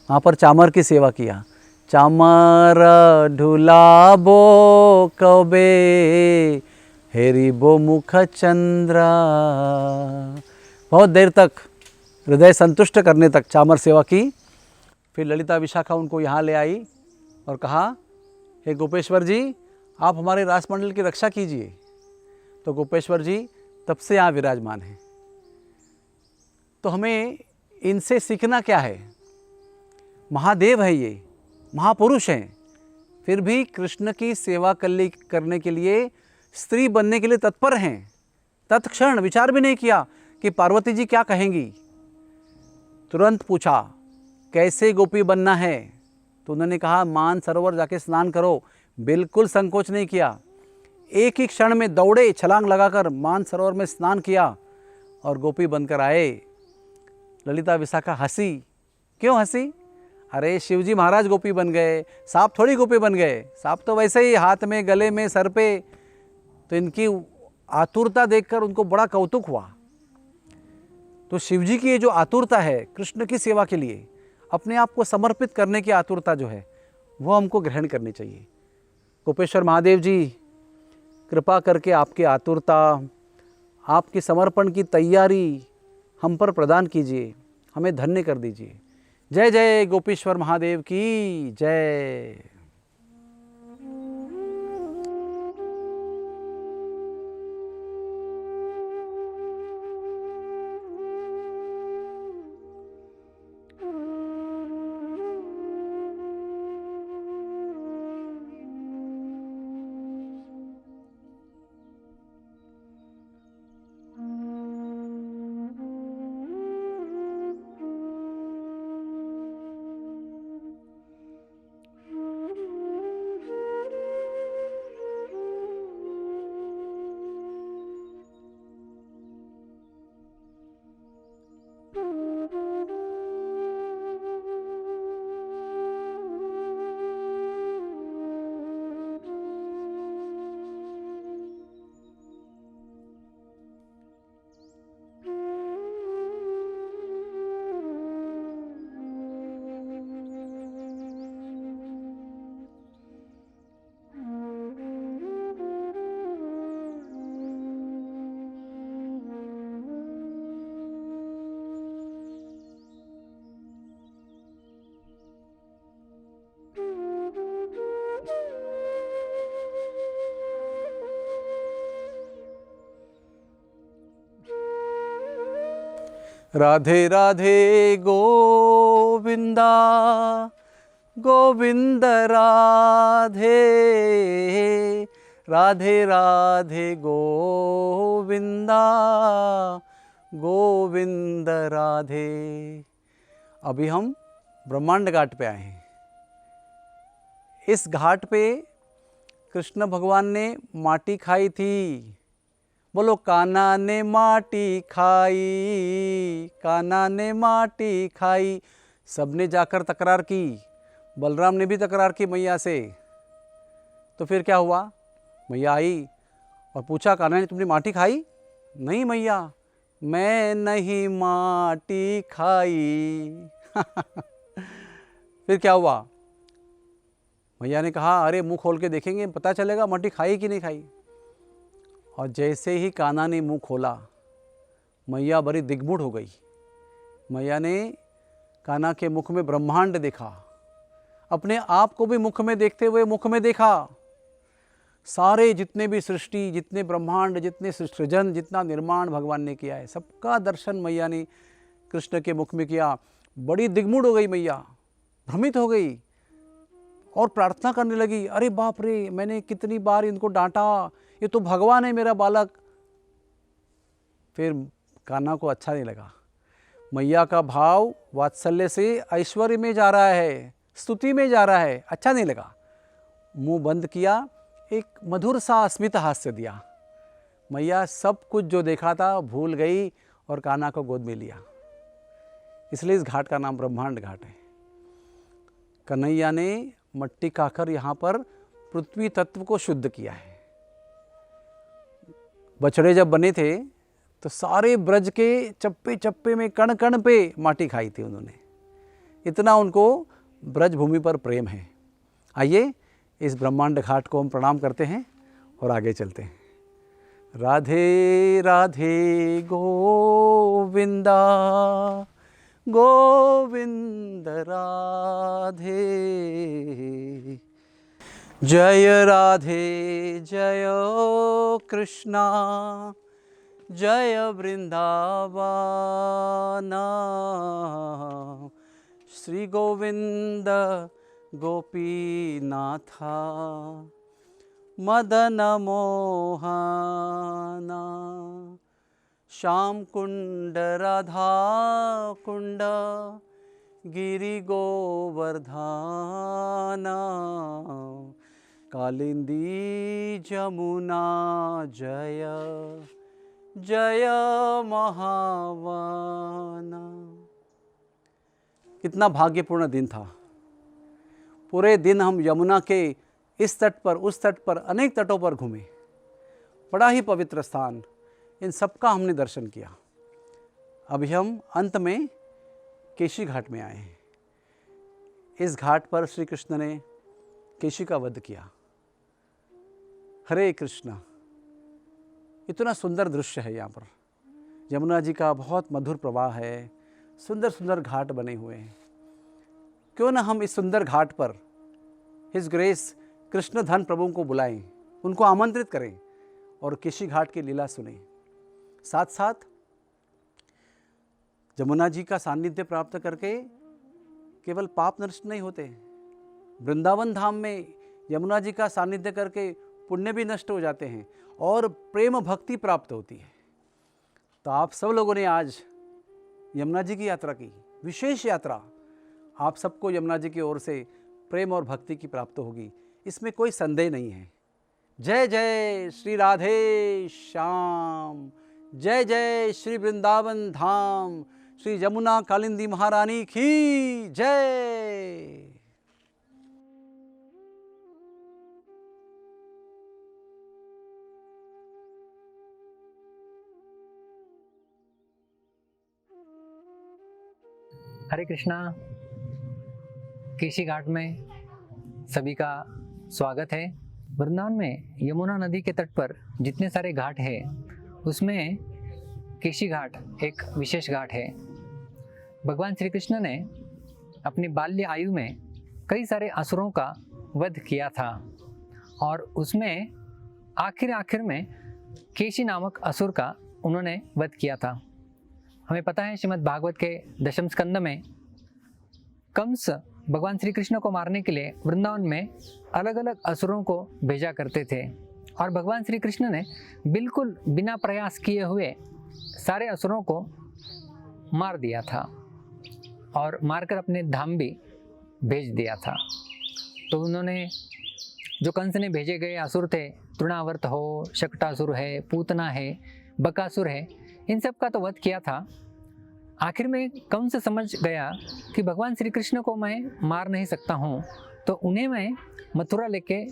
वहाँ पर चामर की सेवा किया। चामर ढुलाबो कबे हेरिबो मुख चंद्रा। बहुत देर तक हृदय संतुष्ट करने तक चामर सेवा की। फिर ललिता विशाखा उनको यहाँ ले आई और कहा, हे गोपेश्वर जी, आप हमारे रासमंडल की रक्षा कीजिए। तो गोपेश्वर जी तब से यहाँ विराजमान हैं। तो हमें इनसे सीखना क्या है? महादेव है ये, महापुरुष हैं, फिर भी कृष्ण की सेवा करने के लिए, स्त्री बनने के लिए तत्पर हैं। तत्क्षण विचार भी नहीं किया कि पार्वती जी क्या कहेंगी। तुरंत पूछा कैसे गोपी बनना है, तो उन्होंने कहा मान सरोवर जाके स्नान करो। बिल्कुल संकोच नहीं किया, एक ही क्षण में दौड़े, छलांग लगाकर मान सरोवर में स्नान किया और गोपी बनकर आए। ललिता विशाखा हंसी। क्यों हंसी? अरे शिवजी महाराज गोपी बन गए, सांप थोड़ी गोपी बन गए। सांप तो वैसे ही हाथ में, गले में, सर पे। तो इनकी आतुरता देखकर उनको बड़ा कौतुक हुआ। तो शिवजी की ये जो आतुरता है कृष्ण की सेवा के लिए, अपने आप को समर्पित करने की आतुरता जो है, वो हमको ग्रहण करनी चाहिए। गोपेश्वर महादेव जी कृपा करके आपकी आतुरता, आपकी समर्पण की तैयारी हम पर प्रदान कीजिए, हमें धन्य कर दीजिए। जय जय गोपेश्वर महादेव की जय। राधे राधे गोविंदा गोविंद राधे, राधे राधे गोविंदा गोविंद राधे। अभी हम ब्रह्मांड घाट पे आए हैं। इस घाट पे कृष्ण भगवान ने माटी खाई थी। बोलो कान्हा ने माटी खाई, कान्हा ने माटी खाई। सबने जाकर तकरार की, बलराम ने भी तकरार की मैया से। तो फिर क्या हुआ? मैया आई और पूछा कान्हा ने तुमने माटी खाई? नहीं मैया, मैं नहीं माटी खाई। फिर क्या हुआ? मैया ने कहा अरे मुंह खोल के देखेंगे, पता चलेगा माटी खाई कि नहीं खाई। और जैसे ही कान्हा ने मुंह खोला, मैया बड़ी दिग्मूढ़ हो गई। मैया ने कान्हा के मुख में ब्रह्मांड देखा, अपने आप को भी मुख में देखते हुए मुख में देखा। सारे जितने भी सृष्टि, जितने ब्रह्मांड, जितने सृजन, जितना निर्माण भगवान ने किया है, सबका दर्शन मैया ने कृष्ण के मुख में किया। बड़ी दिग्मूढ़ हो गई मैया, भ्रमित हो गई और प्रार्थना करने लगी, अरे बाप रे, मैंने कितनी बार इनको डांटा, ये तो भगवान है मेरा बालक। फिर कान्हा को अच्छा नहीं लगा। मैया का भाव वात्सल्य से ऐश्वर्य में जा रहा है, स्तुति में जा रहा है, अच्छा नहीं लगा। मुंह बंद किया, एक मधुर सा स्मित हास्य दिया। मैया सब कुछ जो देखा था भूल गई और कान्हा को गोद में लिया। इसलिए इस घाट का नाम ब्रह्मांड घाट है। कन्हैया ने मट्टी खाकर यहाँ पर पृथ्वी तत्व को शुद्ध किया है। बछड़े जब बने थे तो सारे ब्रज के चप्पे चप्पे में, कण कण पे माटी खाई थी उन्होंने। इतना उनको ब्रज भूमि पर प्रेम है। आइए इस ब्रह्मांड घाट को हम प्रणाम करते हैं और आगे चलते हैं। राधे राधे गोविंदा गोविंद राधे, जय राधे जय कृष्णा, जय वृंदावना, श्री गोविंद गोपीनाथा, मदन मोहना, श्याम कुंड राधा कुंड गिरि गोवर्धना कालिंदी जमुना जय जय महावना। कितना भाग्यपूर्ण दिन था। पूरे दिन हम यमुना के इस तट पर उस तट पर अनेक तटों पर घूमे। बड़ा ही पवित्र स्थान, इन सब का हमने दर्शन किया। अभी हम अंत में केशी घाट में आए हैं। इस घाट पर श्री कृष्ण ने केशी का वध किया। हरे कृष्णा। इतना सुंदर दृश्य है यहाँ पर। यमुना जी का बहुत मधुर प्रवाह है, सुंदर सुंदर घाट बने हुए हैं। क्यों ना हम इस सुंदर घाट पर हिज ग्रेस कृष्ण धन प्रभु को बुलाएं, उनको आमंत्रित करें और केशी घाट की लीला सुनें। साथ साथ यमुना जी का सानिध्य प्राप्त करके केवल पाप नष्ट नहीं होते, वृंदावन धाम में यमुना जी का सानिध्य करके पुण्य भी नष्ट हो जाते हैं और प्रेम भक्ति प्राप्त होती है। तो आप सब लोगों ने आज यमुना जी की यात्रा की, विशेष यात्रा। आप सबको यमुना जी की ओर से प्रेम और भक्ति की प्राप्त होगी, इसमें कोई संदेह नहीं है। जय जय श्री राधे श्याम, जय जय श्री वृंदावन धाम, श्री यमुना कालिंदी महारानी की जय। हरे कृष्णा। केशी घाट में सभी का स्वागत है। वृंदावन में यमुना नदी के तट पर जितने सारे घाट हैं उसमें केशी घाट एक विशेष घाट है। भगवान श्री कृष्ण ने अपनी बाल्य आयु में कई सारे असुरों का वध किया था और उसमें आखिर में केशी नामक असुर का उन्होंने वध किया था। हमें पता है श्रीमद् भागवत के दशम स्कंद में कंस भगवान श्री कृष्ण को मारने के लिए वृंदावन में अलग अलग असुरों को भेजा करते थे और भगवान श्री कृष्ण ने बिल्कुल बिना प्रयास किए हुए सारे असुरों को मार दिया था और मारकर अपने धाम भी भेज दिया था। तो उन्होंने जो कंस ने भेजे गए असुर थे, तृणावर्त हो, शकटासुर है, पूतना है, बकासुर है, इन सब का तो वध किया था। आखिर में कंस समझ गया कि भगवान श्री कृष्ण को मैं मार नहीं सकता हूँ, तो उन्हें मैं मथुरा लेके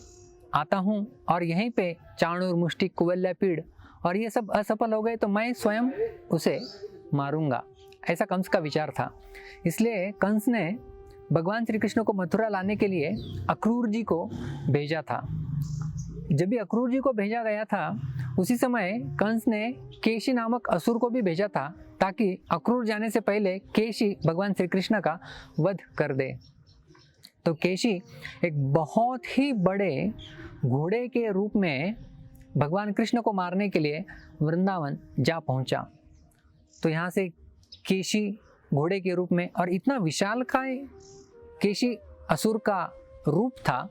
आता हूँ और यहीं पे चाणूर, मुष्टिक, कुवल्यापीड़ और ये सब असफल हो गए तो मैं स्वयं उसे मारूंगा। ऐसा कंस का विचार था। इसलिए कंस ने भगवान श्री कृष्ण को मथुरा लाने के लिए अक्रूर जी को भेजा था। जब भी अक्रूर जी को भेजा गया था उसी समय कंस ने केशी नामक असुर को भी भेजा था ताकि अक्रूर जाने से पहले केशी भगवान श्री कृष्ण का वध कर दे। तो केशी एक बहुत ही बड़े घोड़े के रूप में भगवान कृष्ण को मारने के लिए वृंदावन जा पहुंचा। तो यहाँ से केशी घोड़े के रूप में, और इतना विशालकाय केशी असुर का रूप था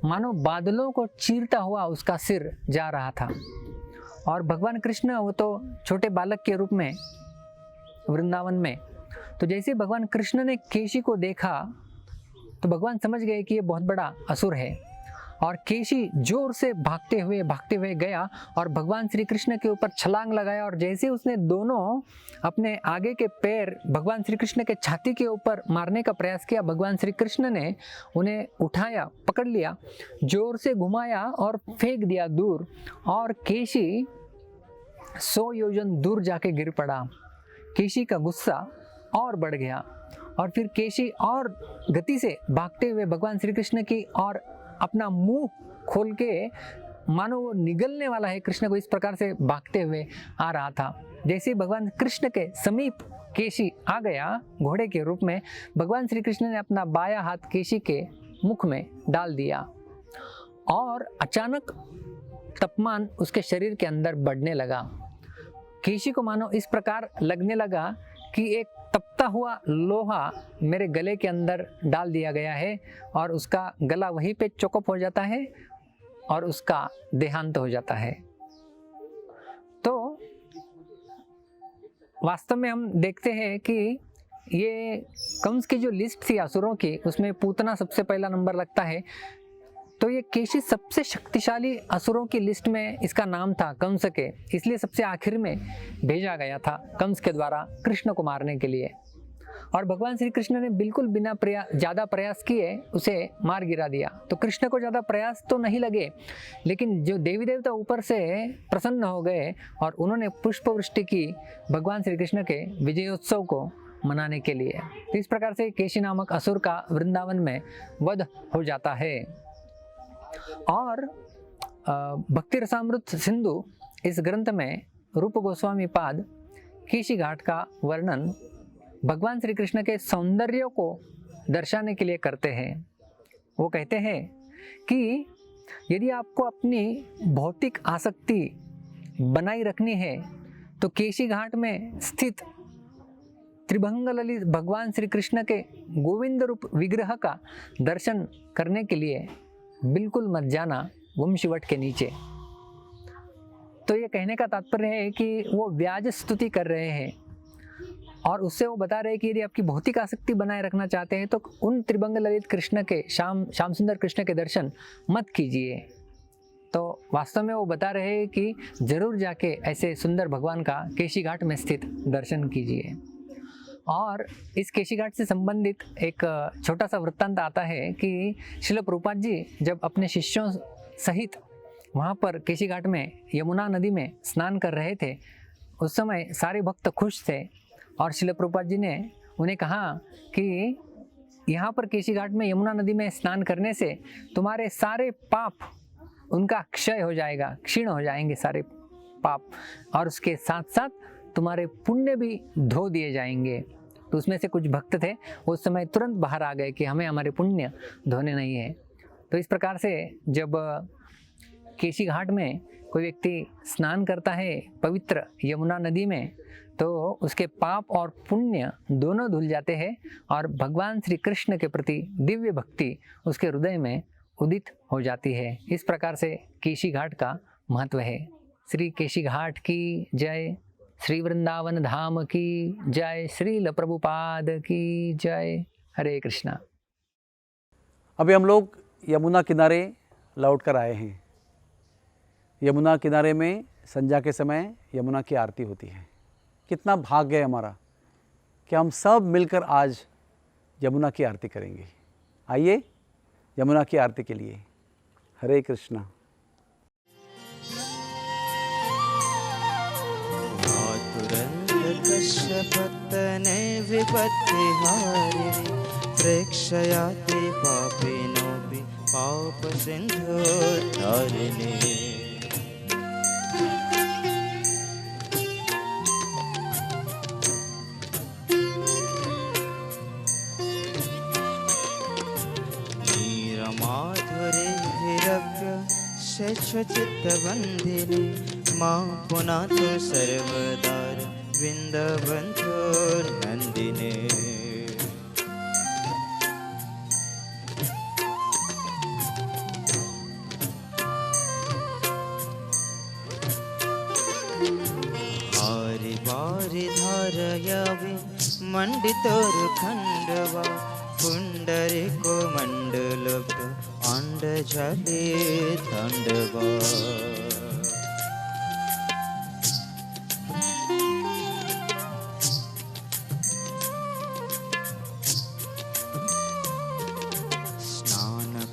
मानो बादलों को चीरता हुआ उसका सिर जा रहा था। और भगवान कृष्ण वो तो छोटे बालक के रूप में वृंदावन में, तो जैसे भगवान कृष्ण ने केशी को देखा तो भगवान समझ गए कि ये बहुत बड़ा असुर है और केशी जोर से भागते हुए गया और भगवान श्री कृष्ण के ऊपर छलांग लगाया। और जैसे उसने दोनों अपने आगे के पैर भगवान श्री कृष्ण के छाती के ऊपर मारने का प्रयास किया, भगवान श्री कृष्ण ने उन्हें उठाया, पकड़ लिया, जोर से घुमाया और फेंक दिया दूर, और केशी 100 योजन दूर जाके गिर पड़ा। केशी का गुस्सा और बढ़ गया और फिर केशी और गति से भागते हुए भगवान श्री कृष्ण की और अपना मुंह खोल के मानो वो निगलने वाला है कृष्ण को, इस प्रकार से भागते हुए आ रहा था। जैसे भगवान कृष्ण के समीप केशी आ गया घोड़े के रूप में, भगवान श्री कृष्ण ने अपना बायां हाथ केशी के मुख में डाल दिया और अचानक तापमान उसके शरीर के अंदर बढ़ने लगा। केशी को मानो इस प्रकार लगने लगा कि एक तपता हुआ लोहा मेरे गले के अंदर डाल दिया गया है और उसका गला वहीं पे चौकअप हो जाता है और उसका देहांत हो जाता है। तो वास्तव में हम देखते हैं कि ये कंस की जो लिस्ट थी असुरों की, उसमें पूतना सबसे पहला नंबर लगता है। तो ये केशी सबसे शक्तिशाली असुरों की लिस्ट में इसका नाम था कंस के, इसलिए सबसे आखिर में भेजा गया था कंस के द्वारा कृष्ण को मारने के लिए। और भगवान श्री कृष्ण ने बिल्कुल बिना ज़्यादा प्रयास किए उसे मार गिरा दिया। तो कृष्ण को ज़्यादा प्रयास तो नहीं लगे, लेकिन जो देवी देवता ऊपर से प्रसन्न हो गए और उन्होंने पुष्प वृष्टि की भगवान श्री कृष्ण के विजयोत्सव को मनाने के लिए। तो इस प्रकार से केशी नामक असुर का वृंदावन में वध हो जाता है। और भक्ति रसामृत सिंधु इस ग्रंथ में रूप गोस्वामी पाद केशी घाट का वर्णन भगवान श्री कृष्ण के सौंदर्य को दर्शाने के लिए करते हैं। वो कहते हैं कि यदि आपको अपनी भौतिक आसक्ति बनाई रखनी है तो केशी घाट में स्थित त्रिभंग ललित भगवान श्री कृष्ण के गोविंद रूप विग्रह का दर्शन करने के लिए बिल्कुल मत जाना वंशीवट के नीचे। तो ये कहने का तात्पर्य है कि वो व्याज स्तुति कर रहे हैं और उससे वो बता रहे हैं कि यदि आपकी भौतिक आसक्ति बनाए रखना चाहते हैं तो उन त्रिभंग ललित कृष्ण के श्याम सुंदर कृष्ण के दर्शन मत कीजिए। तो वास्तव में वो बता रहे हैं कि जरूर जाके ऐसे सुंदर भगवान का केशी घाट में स्थित दर्शन कीजिए। और इस केशी घाट से संबंधित एक छोटा सा वृत्तांत आता है कि श्रील प्रभुपाद जी जब अपने शिष्यों सहित वहाँ पर केशी घाट में यमुना नदी में स्नान कर रहे थे, उस समय सारे भक्त खुश थे और श्रील प्रभुपाद जी ने उन्हें कहा कि यहाँ पर केशी घाट में यमुना नदी में स्नान करने से तुम्हारे सारे पाप उनका क्षय हो जाएगा, क्षीण हो जाएंगे सारे पाप, और उसके साथ साथ तुम्हारे पुण्य भी धो दिए जाएंगे। तो उसमें से कुछ भक्त थे, उस समय तुरंत बाहर आ गए कि हमें हमारे पुण्य धोने नहीं है। तो इस प्रकार से जब केशी घाट में कोई व्यक्ति स्नान करता है पवित्र यमुना नदी में, तो उसके पाप और पुण्य दोनों धुल जाते हैं और भगवान श्री कृष्ण के प्रति दिव्य भक्ति उसके हृदय में उदित हो जाती है। इस प्रकार से केशी घाट का महत्व है। श्री केशी घाट की जय, श्री वृंदावन धाम की जय, श्रील प्रभुपाद की जय। हरे कृष्णा। अभी हम लोग यमुना किनारे लौट कर आए हैं। यमुना किनारे में संध्या के समय यमुना की आरती होती है। कितना भाग्य है हमारा कि हम सब मिलकर आज यमुना की आरती करेंगे। आइए यमुना की आरती के लिए। हरे कृष्णा। कश्यपत्तने विपत्तिहारिणि प्रेक्षयाति पापिनोऽपि पापसिन्धुतारिणि। नीरमाधुरे विरव्य शेषचित्तबन्धिनि मां पुनातु सर्वदार वृंदावन्तो नंदिने। हारि बारि धारयावि मंडितोरुखण्डवा पुण्डरीको मण्डलब्ध अण्डजले ताण्डवा।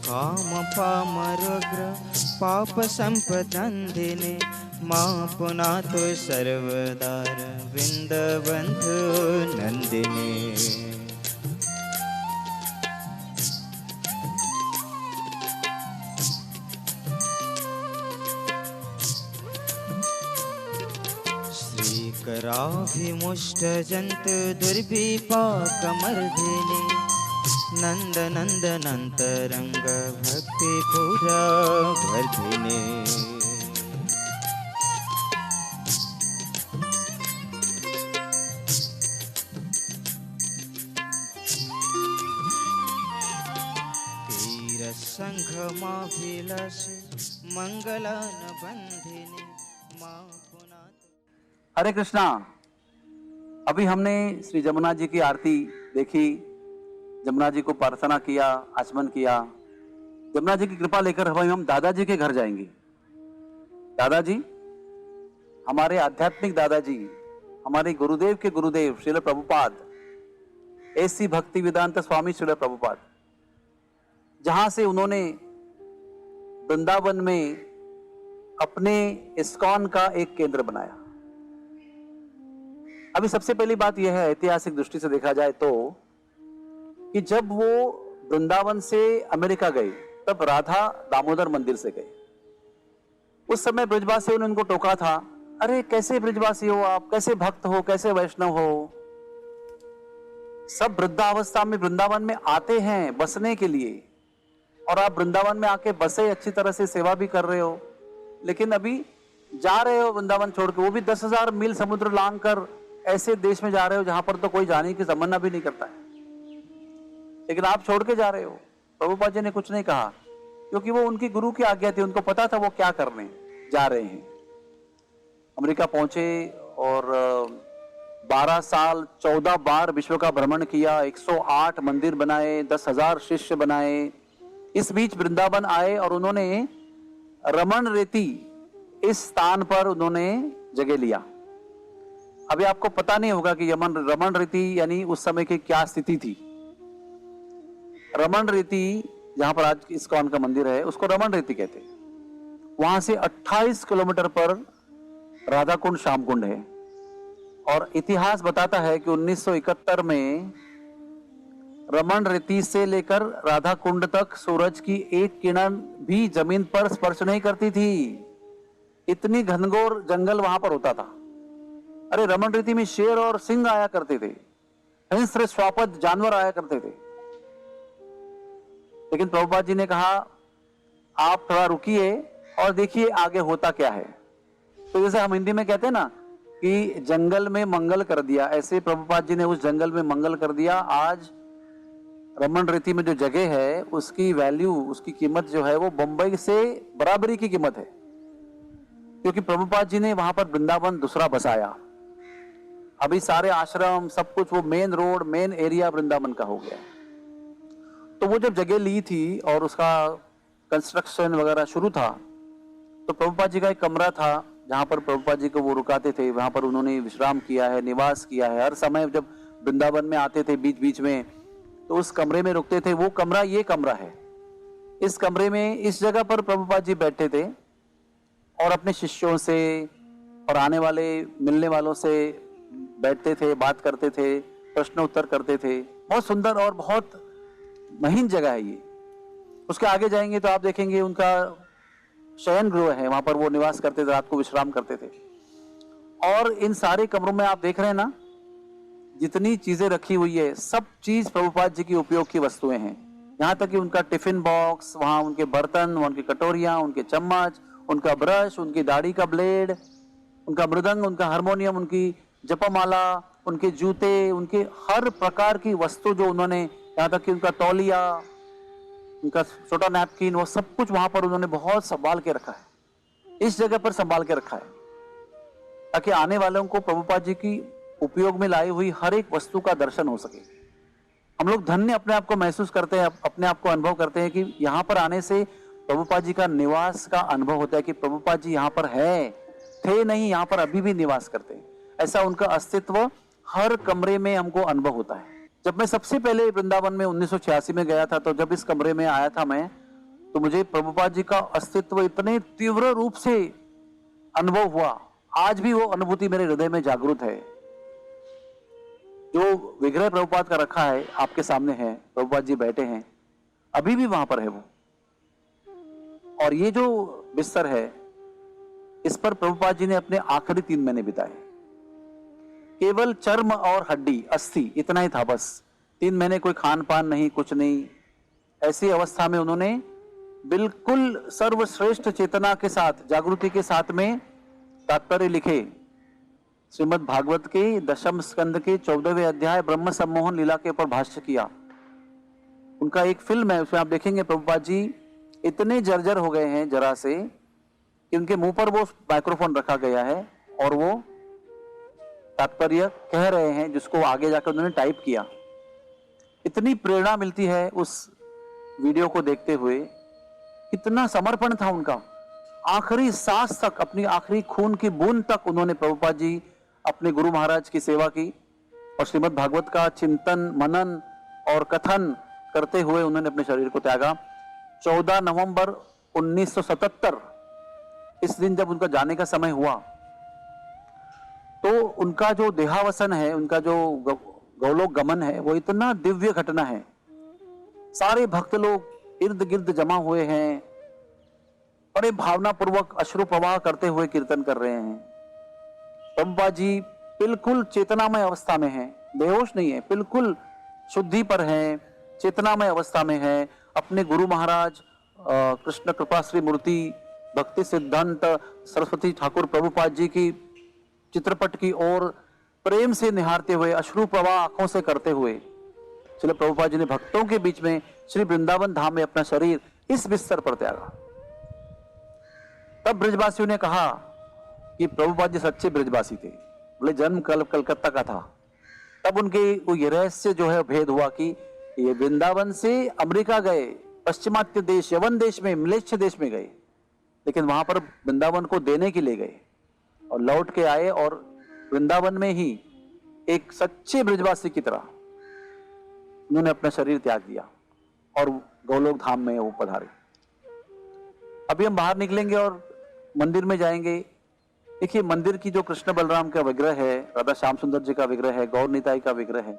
काम पामरोग्र पाप संपदंदिने मां पुनातु सर्वदार वृंदावन्तो नंदिने। श्रीकराभिमुष्ट जन्तु दुर्विपाकमर्दिने नंद नंदनंतरंग भक्ति पूरा वर्धिने। तीर संघमाभिलाषे मंगलान बंधिने मां पुनातु। हरे कृष्णा। अभी हमने श्री जमुना जी की आरती देखी, जमुना जी को प्रार्थना किया, आचमन किया। जमुना जी की कृपा लेकर हम दादाजी के घर जाएंगे। दादाजी, हमारे आध्यात्मिक दादाजी, हमारे गुरुदेव के गुरुदेव श्रील प्रभुपाद, ऐसी भक्ति वेदांत स्वामी श्रील प्रभुपाद, जहां से उन्होंने वृंदावन में अपने इस्कॉन का एक केंद्र बनाया। अभी सबसे पहली बात यह है, ऐतिहासिक दृष्टि से देखा जाए तो, कि जब वो वृंदावन से अमेरिका गए तब राधा दामोदर मंदिर से गए। उस समय ब्रजवासियों ने उनको टोका था, अरे कैसे ब्रजवासी हो आप, कैसे भक्त हो, कैसे वैष्णव हो, सब वृद्धावस्था में वृंदावन में आते हैं बसने के लिए, और आप वृंदावन में आके बसे, अच्छी तरह से सेवा भी कर रहे हो, लेकिन अभी जा रहे हो वृंदावन छोड़ के, वो भी 10,000 मील समुद्र लांग कर ऐसे देश में जा रहे हो जहां पर तो कोई जाने की तमन्ना भी नहीं करता है, लेकिन आप छोड़ के जा रहे हो। प्रभुपाद जी ने कुछ नहीं कहा, क्योंकि वो उनकी गुरु की आज्ञा थी, उनको पता था वो क्या करने जा रहे हैं। अमेरिका पहुंचे और 12 साल 14 बार विश्व का भ्रमण किया, 108 मंदिर बनाए, 10,000 शिष्य बनाए। इस बीच वृंदावन आए और उन्होंने रमण रेती इस स्थान पर उन्होंने जगह लिया। अभी आपको पता नहीं होगा कि रमण रेती यानी उस समय की क्या स्थिति थी। रमण रेती, जहां पर आज इस्कॉन का मंदिर है, उसको रमण रेती कहते हैं। वहां से 28 किलोमीटर पर राधा कुंड श्याम कुंड है, और इतिहास बताता है कि 1971 में रमण रेती से लेकर राधा कुंड तक सूरज की एक किरण भी जमीन पर स्पर्श नहीं करती थी। इतनी घनघोर जंगल वहां पर होता था। अरे रमण रेती में शेर और सिंह आया करते थे, हिंस्र श्वापद जानवर आया करते थे। लेकिन प्रभुपाद जी ने कहा, आप थोड़ा रुकिए और देखिए आगे होता क्या है। तो जैसे हम हिंदी में कहते हैं ना कि जंगल में मंगल कर दिया, ऐसे प्रभुपाद जी ने उस जंगल में मंगल कर दिया। आज रमण रेती में जो जगह है उसकी वैल्यू, उसकी कीमत जो है वो बंबई से बराबरी की कीमत है, क्योंकि प्रभुपाद जी ने वहां पर वृंदावन दूसरा बसाया। अभी सारे आश्रम सब कुछ, वो main road, main area Vrindavan का हो गया। तो वो जब जगह ली थी और उसका कंस्ट्रक्शन वगैरह शुरू था, तो प्रभुपाद जी का एक कमरा था जहां पर प्रभुपाद जी को वो रुकाते थे। वहां पर उन्होंने विश्राम किया है, निवास किया है। हर समय जब वृंदावन में आते थे बीच बीच में, तो उस कमरे में रुकते थे। वो कमरा ये कमरा है। इस कमरे में, इस जगह पर प्रभुपाद जी बैठते थे और अपने शिष्यों से और आने वाले मिलने वालों से बैठते थे, बात करते थे, प्रश्न उत्तर करते थे। बहुत सुंदर और बहुत महीन जगह है ये। उसके आगे जाएंगे तो आप देखेंगे उनका शयन गृह है, वहां पर वो निवास करते थे, रात को विश्राम करते थे। और इन सारे कमरों में आप देख रहे हैं ना, जितनी चीजें रखी हुई है, सब चीज प्रभुपाद जी की उपयोग की वस्तुएं हैं। यहाँ तक कि उनका टिफिन बॉक्स, वहां उनके बर्तन, वहां उनकी कटोरियां, उनके चम्मच, उनका ब्रश, उनकी दाढ़ी का ब्लेड, उनका मृदंग, उनका हारमोनियम, उनकी जपमाला, उनके जूते, उनके हर प्रकार की वस्तु जो उन्होंने, यहाँ तक कि उनका तौलिया, उनका छोटा नैपकिन, वो सब कुछ वहां पर उन्होंने बहुत संभाल के रखा है। इस जगह पर संभाल के रखा है ताकि आने वालों को प्रभुपाद जी की उपयोग में लाई हुई हर एक वस्तु का दर्शन हो सके। हम लोग धन्य अपने आप को महसूस करते हैं, अपने आप को अनुभव करते हैं कि यहाँ पर आने से प्रभुपाद जी का निवास का अनुभव होता है कि प्रभुपाद जी यहाँ पर है, थे नहीं, यहाँ पर अभी भी निवास करते हैं। ऐसा उनका अस्तित्व हर कमरे में हमको अनुभव होता है। जब मैं सबसे पहले वृंदावन में 1986 में गया था, तो जब इस कमरे में आया था मैं, तो मुझे प्रभुपाद जी का अस्तित्व इतने तीव्र रूप से अनुभव हुआ। आज भी वो अनुभूति मेरे हृदय में जागृत है। जो विग्रह प्रभुपाद का रखा है आपके सामने है, प्रभुपाद जी बैठे हैं, अभी भी वहां पर है वो। और ये जो बिस्तर है, इस पर प्रभुपाद जी ने अपने आखिरी 3 महीने बिताए। केवल चर्म और हड्डी, अस्थि, इतना ही था बस। 3 महीने कोई खान पान नहीं, कुछ नहीं। ऐसी अवस्था में उन्होंने बिल्कुल सर्वश्रेष्ठ चेतना के साथ, जागृति के साथ में तात्पर्य लिखे। श्रीमद् भागवत के 10वें स्कंद के 14वें अध्याय ब्रह्म सम्मोहन लीला के ऊपर भाष्य किया। उनका एक फिल्म है, उसमें आप देखेंगे प्रभुपाद जी इतने जर्जर हो गए हैं जरा से कि उनके मुंह पर वो माइक्रोफोन रखा गया है और वो तात्पर्य कह रहे हैं जिसको आगे जाकर उन्होंने टाइप किया। इतनी प्रेरणा मिलती है उस वीडियो को देखते हुए, कितना समर्पण था उनका। आखिरी सांस तक, अपनी आखिरी खून की बूंद तक उन्होंने प्रभुपाद जी अपने गुरु महाराज की सेवा की और श्रीमद् भागवत का चिंतन, मनन और कथन करते हुए उन्होंने अपने शरीर को त्यागा। 14 नवंबर 1977 इस दिन जब उनका जाने का समय हुआ तो उनका जो देहावसन है, उनका जो गौलोक गमन है, वो इतना दिव्य घटना है। सारे भक्त लोग इर्द गिर्द जमा हुए हैं, बड़े भावना पूर्वक अश्रु प्रवाह करते हुए कीर्तन कर रहे हैं। प्रभुपाद जी बिल्कुल चेतनामय अवस्था में हैं, बेहोश नहीं है, बिल्कुल शुद्धि पर हैं, चेतनामय अवस्था में हैं। अपने गुरु महाराज कृष्ण कृपा श्री मूर्ति भक्ति सिद्धांत सरस्वती ठाकुर प्रभुपाद जी की चित्रपट की ओर प्रेम से निहारते हुए, अश्रु प्रवाह आंखों से करते हुए श्रील प्रभुपाद जी ने भक्तों के बीच में श्री वृंदावन धाम में अपना शरीर इस बिस्तर पर त्यागा। तब ब्रजवासियों ने कहा कि प्रभुपाद जी सच्चे ब्रजवासी थे, बोले जन्म कलकत्ता का था। तब उनके वो ये रहस्य जो है भेद हुआ कि ये वृंदावन से अमेरिका गए, पश्चिमात्य देश यवन देश में, मलेच्छ देश में गए, लेकिन वहां पर वृंदावन को देने के लिए गए और लौट के आए और वृंदावन में ही एक सच्चे ब्रजवासी की तरह उन्होंने अपना शरीर त्याग दिया और गौलोक धाम में वो पधारे। अभी हम बाहर निकलेंगे और मंदिर में जाएंगे। देखिए, मंदिर की जो कृष्ण बलराम का विग्रह है, राधा श्याम सुंदर जी का विग्रह है, गौर निताई का विग्रह है।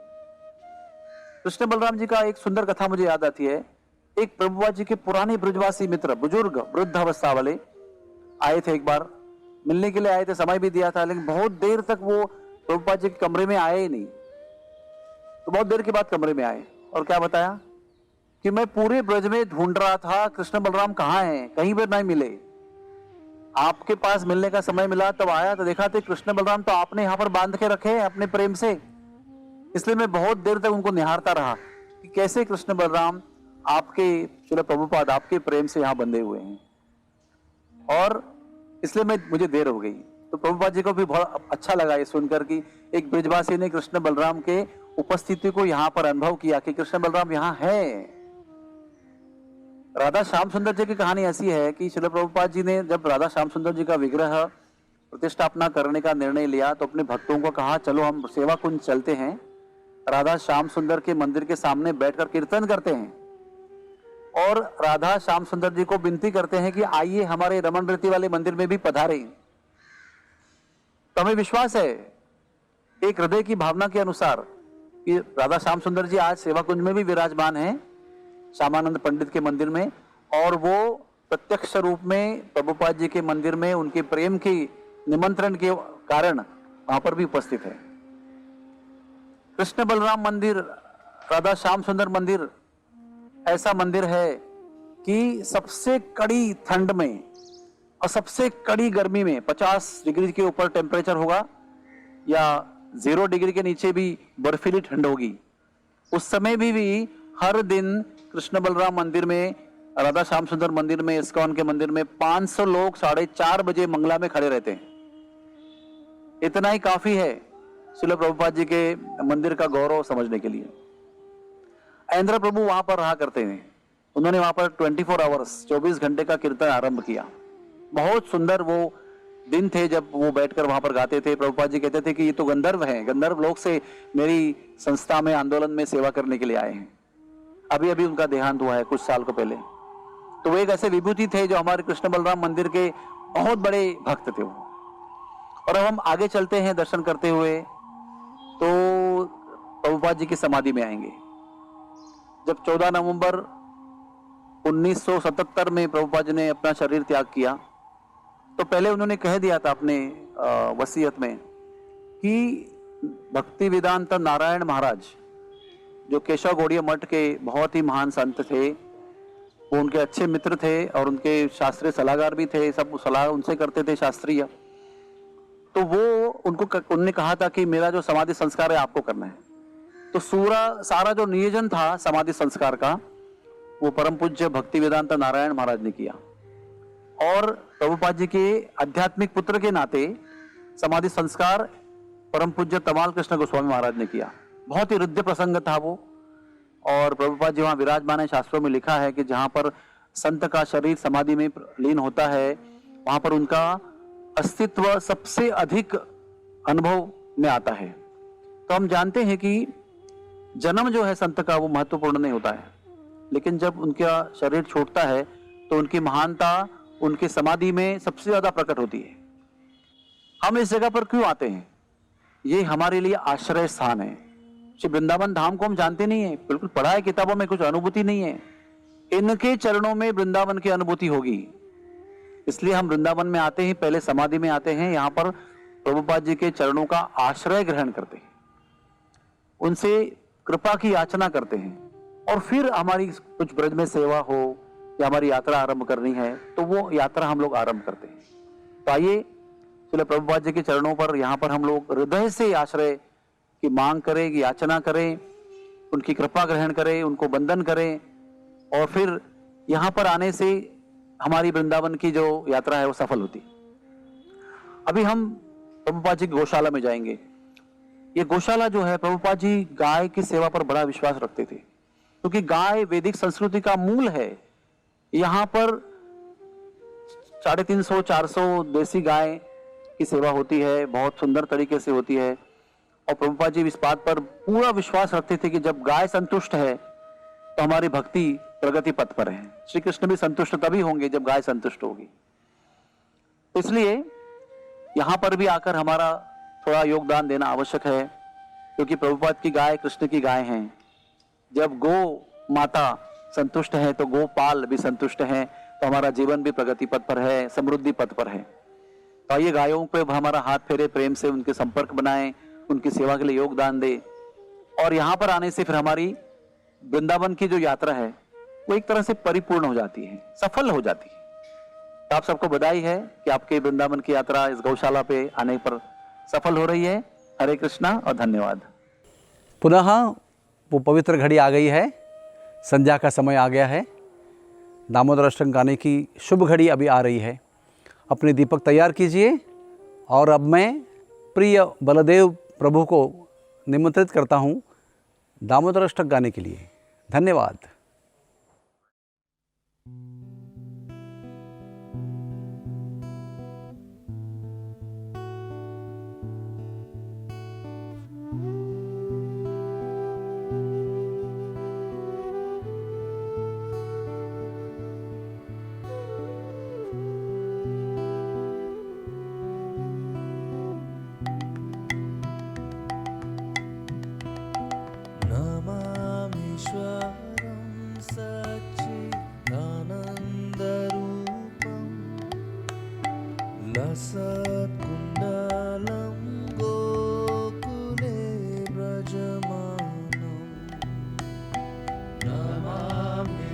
कृष्ण बलराम जी का एक सुंदर कथा मुझे याद आती है। एक प्रभुपाद जी के पुराने ब्रजवासी मित्र, बुजुर्ग वृद्ध अवस्था वाले आए थे, एक बार मिलने के लिए आए थे, समय भी दिया था, लेकिन बहुत देर तक वो प्रभुपाद जी के कमरे में आए ही नहीं। तो बहुत देर के बाद कमरे में आए और क्या बताया कि मैं पूरे ब्रज में ढूंढ रहा था कृष्ण बलराम कहाँ हैं, कहीं पर नहीं मिले। आपके पास मिलने का समय मिला तब आया तो देखा थे कृष्ण बलराम तो आपने यहाँ पर बांध के रखे हैं अपने प्रेम से। इसलिए मैं बहुत देर तक उनको निहारता रहा कि कैसे कृष्ण बलराम आपके श्रील प्रभुपाद आपके प्रेम से यहाँ बंधे हुए हैं, और इसलिए मुझे देर हो गई। तो प्रभुपाद जी को भी बहुत अच्छा लगा ये सुनकर कि एक ब्रजवासी ने कृष्ण बलराम के उपस्थिति को यहाँ पर अनुभव किया कि कृष्ण बलराम यहाँ है। राधा श्याम सुंदर जी की कहानी ऐसी है कि श्रील प्रभुपाद जी ने जब राधा श्याम सुंदर जी का विग्रह प्रतिष्ठापना करने का निर्णय लिया तो अपने भक्तों को कहा, चलो हम सेवा कुंज चलते हैं, राधा श्याम सुंदर के मंदिर के सामने बैठकर कीर्तन करते हैं और राधा श्याम सुंदर जी को विनती करते हैं कि आइए हमारे रमन वृत्ति वाले मंदिर में भी पधारे। तो हमें विश्वास है एक हृदय की भावना के अनुसार कि राधा श्याम सुंदर जी आज सेवा कुंज में भी विराजमान हैं, श्यामानंद पंडित के मंदिर में, और वो प्रत्यक्ष रूप में प्रभुपाद जी के मंदिर में उनके प्रेम की निमंत्रण के कारण वहां पर भी उपस्थित है। कृष्ण बलराम मंदिर, राधा श्याम सुंदर मंदिर ऐसा मंदिर है कि सबसे कड़ी ठंड में और सबसे कड़ी गर्मी में 50 डिग्री के ऊपर टेम्परेचर होगा या 0 डिग्री के नीचे भी बर्फीली ठंड होगी, उस समय भी हर दिन कृष्ण बलराम मंदिर में, राधा श्याम सुंदर मंदिर में, इस्कॉन के मंदिर में 500 लोग 4:30 बजे मंगला में खड़े रहते हैं। इतना ही काफी है श्रील प्रभुपाद जी के मंदिर का गौरव समझने के लिए। ऐन्द्र प्रभु वहां पर रहा करते हैं, उन्होंने वहां पर 24 आवर्स 24 घंटे का कीर्तन आरंभ किया। बहुत सुंदर वो दिन थे जब वो बैठकर वहां पर गाते थे। प्रभुपाद जी कहते थे कि ये तो गंधर्व हैं, गंधर्व लोक से मेरी संस्था में आंदोलन में सेवा करने के लिए आए हैं। अभी अभी उनका देहांत हुआ है कुछ साल को पहले। तो वो एक ऐसे विभूति थे जो हमारे कृष्ण बलराम मंदिर के बहुत बड़े भक्त थे वो। और अब हम आगे चलते हैं दर्शन करते हुए तो प्रभुपाद जी की समाधि में आएंगे। जब 14 नवंबर 1977 में प्रभुपाद जी ने अपना शरीर त्याग किया तो पहले उन्होंने कह दिया था अपने वसीयत में कि भक्ति वेदांत नारायण महाराज जो केशव गौड़िया मठ के बहुत ही महान संत थे, वो उनके अच्छे मित्र थे और उनके शास्त्रीय सलाहकार भी थे, सब सलाह उनसे करते थे शास्त्रीय। तो वो उन्होंने कहा था कि मेरा जो समाधि संस्कार है आपको करना है। तो सारा जो नियोजन था समाधि संस्कार का वो परम पूज्य भक्ति वेदांत नारायण महाराज ने किया। और प्रभुपाद जी के आध्यात्मिक पुत्र के नाते समाधि संस्कार परम पूज्य तमाल कृष्ण गोस्वामी महाराज ने किया। बहुत ही हृदय प्रसंग था वो। और प्रभुपाद जी वहाँ विराजमान है, शास्त्रों में लिखा है कि जहाँ पर संत का शरीर समाधि में लीन होता है वहाँ पर उनका अस्तित्व सबसे अधिक अनुभव में आता है। तो हम जानते हैं कि जन्म जो है संत का वो महत्वपूर्ण नहीं होता है, लेकिन जब उनका शरीर छूटता है तो उनकी महानता उनकी समाधि में सबसे ज्यादा प्रकट होती है। हम इस जगह पर क्यों आते हैं? ये हमारे लिए आश्रय स्थान है। श्री वृंदावन धाम को हम जानते नहीं है, बिल्कुल पढ़ा है किताबों में, कुछ अनुभूति नहीं है। इनके चरणों में वृंदावन की अनुभूति होगी, इसलिए हम वृंदावन में आते हैं, पहले समाधि में आते हैं, यहाँ पर प्रभुपाद जी के चरणों का आश्रय ग्रहण करते हैं, उनसे कृपा की याचना करते हैं, और फिर हमारी कुछ ब्रज में सेवा हो या हमारी यात्रा आरंभ करनी है तो वो यात्रा हम लोग आरंभ करते हैं। तो आइए चलो प्रभुपाद जी के चरणों पर यहाँ पर हम लोग हृदय से आश्रय की मांग करें, की याचना करें, उनकी कृपा ग्रहण करें, उनको वंदन करें, और फिर यहाँ पर आने से हमारी वृंदावन की जो यात्रा है वो सफल होती। अभी हम प्रभुपाद जी की गौशाला में जाएंगे। ये गौशाला जो है, प्रभुपाद जी गाय की सेवा पर बड़ा विश्वास रखते थे, क्योंकि गाय वैदिक संस्कृति का मूल है। यहाँ पर 350-400 देसी गाय की सेवा होती है, बहुत सुंदर तरीके से होती है। और प्रभुपाद जी इस बात पर पूरा विश्वास रखते थे कि जब गाय संतुष्ट है तो हमारी भक्ति प्रगति पथ पर है। श्री कृष्ण भी संतुष्ट तभी होंगे जब गाय संतुष्ट होगी। इसलिए यहाँ पर भी आकर हमारा थोड़ा योगदान देना आवश्यक है, क्योंकि प्रभुपाद की गाय कृष्ण की गाय हैं। जब गो माता संतुष्ट है तो गोपाल भी संतुष्ट है, तो हमारा जीवन भी प्रगति पथ पर है, समृद्धि पथ पर है। तो आइए गायों पे हमारा हाथ फेरे, प्रेम से उनके संपर्क बनाएं, उनकी सेवा के लिए योगदान दे, और यहाँ पर आने से फिर हमारी वृंदावन की जो यात्रा है वो एक तरह से परिपूर्ण हो जाती है, सफल हो जाती है। तो आप सबको बधाई है कि आपके वृंदावन की यात्रा इस गौशाला पे आने पर सफल हो रही है। हरे कृष्णा और धन्यवाद। पुनः वो पवित्र घड़ी आ गई है, संध्या का समय आ गया है। दामोदर अष्टकं गाने की शुभ घड़ी अभी आ रही है। अपने दीपक तैयार कीजिए, और अब मैं प्रिय बलदेव प्रभु को निमंत्रित करता हूँ दामोदर अष्टकं गाने के लिए। धन्यवाद। नमामीश्वरं सच्चिदानन्दरूपं लसत्कुण्डलं गोकुले व्रजमानं। नमामीश्वरं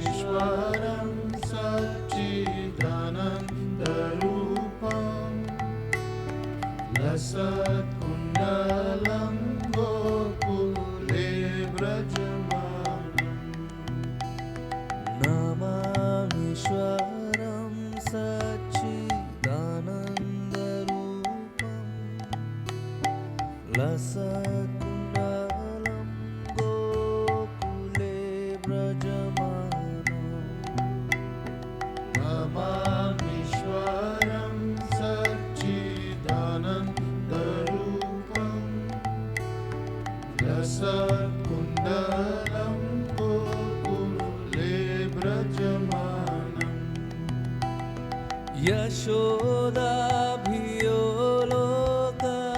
सच्चिदानन्दरूपं लसत्कुण्डलं गोकुले व्रजमानं। नमामीश्वरं सच्चिदानन्दरूपं लसत्कुण्डलं गोकुले व्रजमानं। नमामीश्वरं सच्चिदानन्दरूपं लसत्कुण्डलं गोकुले व्रजमानं। यशोदाभियो लोकलादवमानं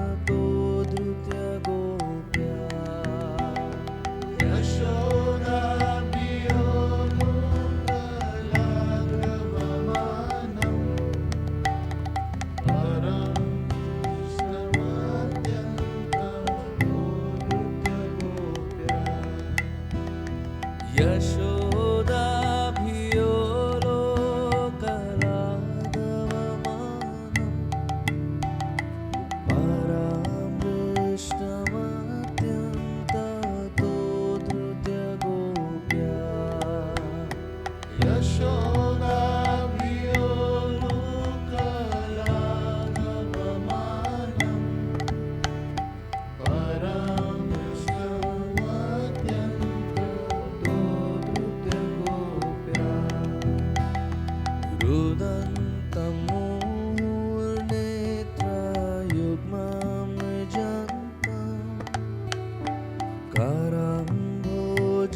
परमृष्टमत्यन्ततोधृत्य गोप्या। यशोदाभियो लोकलादवमानं यशोदाभियो लोकलादवमानं परमृष्टमत्यन्ततोधृत्य गोप्या।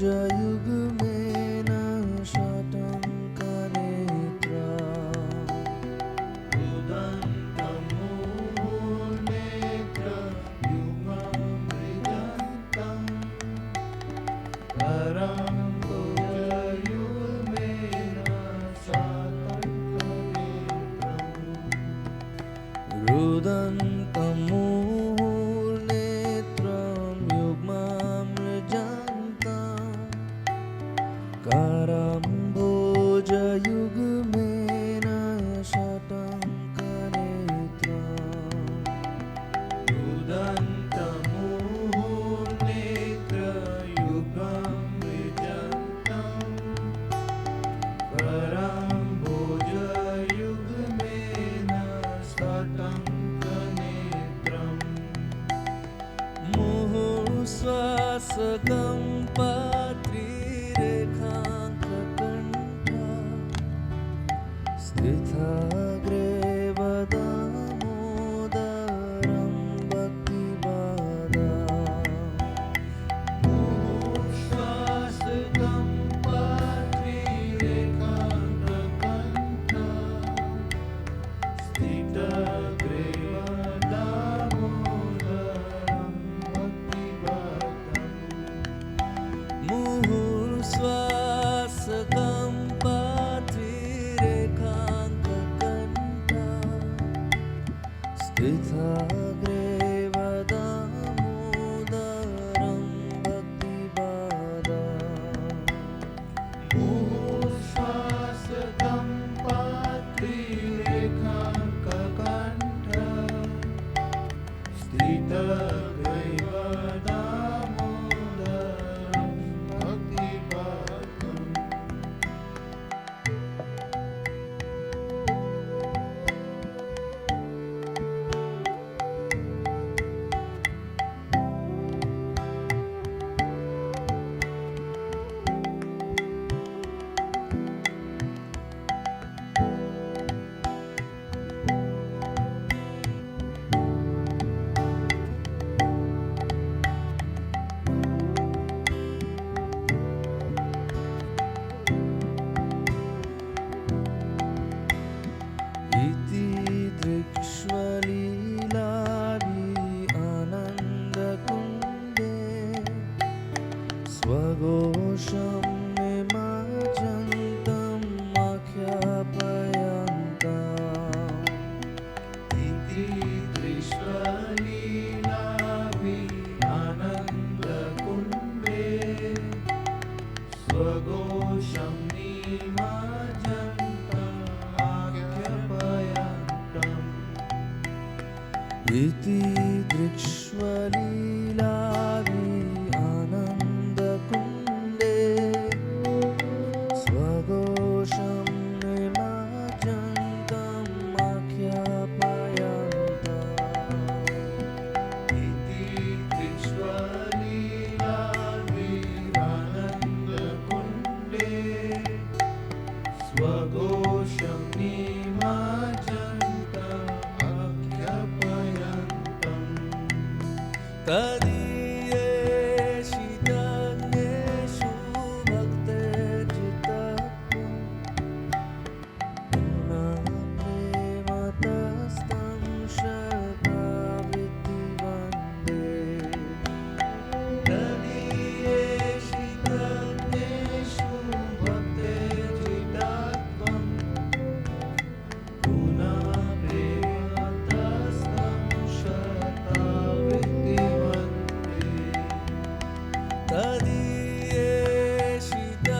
काराम्भोजयुग्मेन शतङ्कनेत्रा उदन्तमुनेत्रयुग्ममृजन्तम् काराम्भोजयुग्मेन शतङ्कनेत्रम् रुदन्तमुनेत्रं युग्ममृजन्तम् काराम्भोजयुग्मेन शतङ्कनेत्रम् रुदन्तमुनेत्रयुग्ममृजन्तम् काराम्भोजयुग्मेन शतङ्कनेत्रम् मुहुर्श्वासकं पात्रिरेखाङ्ककण्ठा स्थिताग्रेव दामोदरं भक्तिवादा मुहुर्श्वासकं पात्रिरेखाङ्ककण्ठा स्थिताग्रेव दामोदरं भक्तिवादम् मुहुर्श्वासकं पात्रिरेखाङ्ककण्ठा स्थिताग्रेव दामोदरं भक्तिवादा मुहुर्श्वासकं पात्रिरेखाङ्ककण्ठा स्थिताग्रेव दामोदरं भक्तिवादम् इति दृक्ष्वलीलाभि आनन्दकुन्दे स्वघोषं निमज्जन्तम् आख्यापयन्तम् इति दृक्ष्वलीलाभि आनन्दकुन्दे स्वघोषं निमज्जन्तम् आख्यापयन्तम् इति दृक्ष्वलीलाभि आनन्दकुन्दे स्वघोषं निमज्जन्तम् आख्यापयन्तम् इति दृक्ष्वलीलाभि आनन्दकुन्दे स्वघोषं निमज्जन्तम् आख्यापयन्तम् तदीयेषितज्ञेषु भक्तेर्जितत्वम् पुनः प्रेमतस्तं शतावृत्ति वन्दे तदीयेषितज्ञेषु भक्तेर्जितत्वम् पुनः प्रेमतस्तं शतावृत्ति वन्दे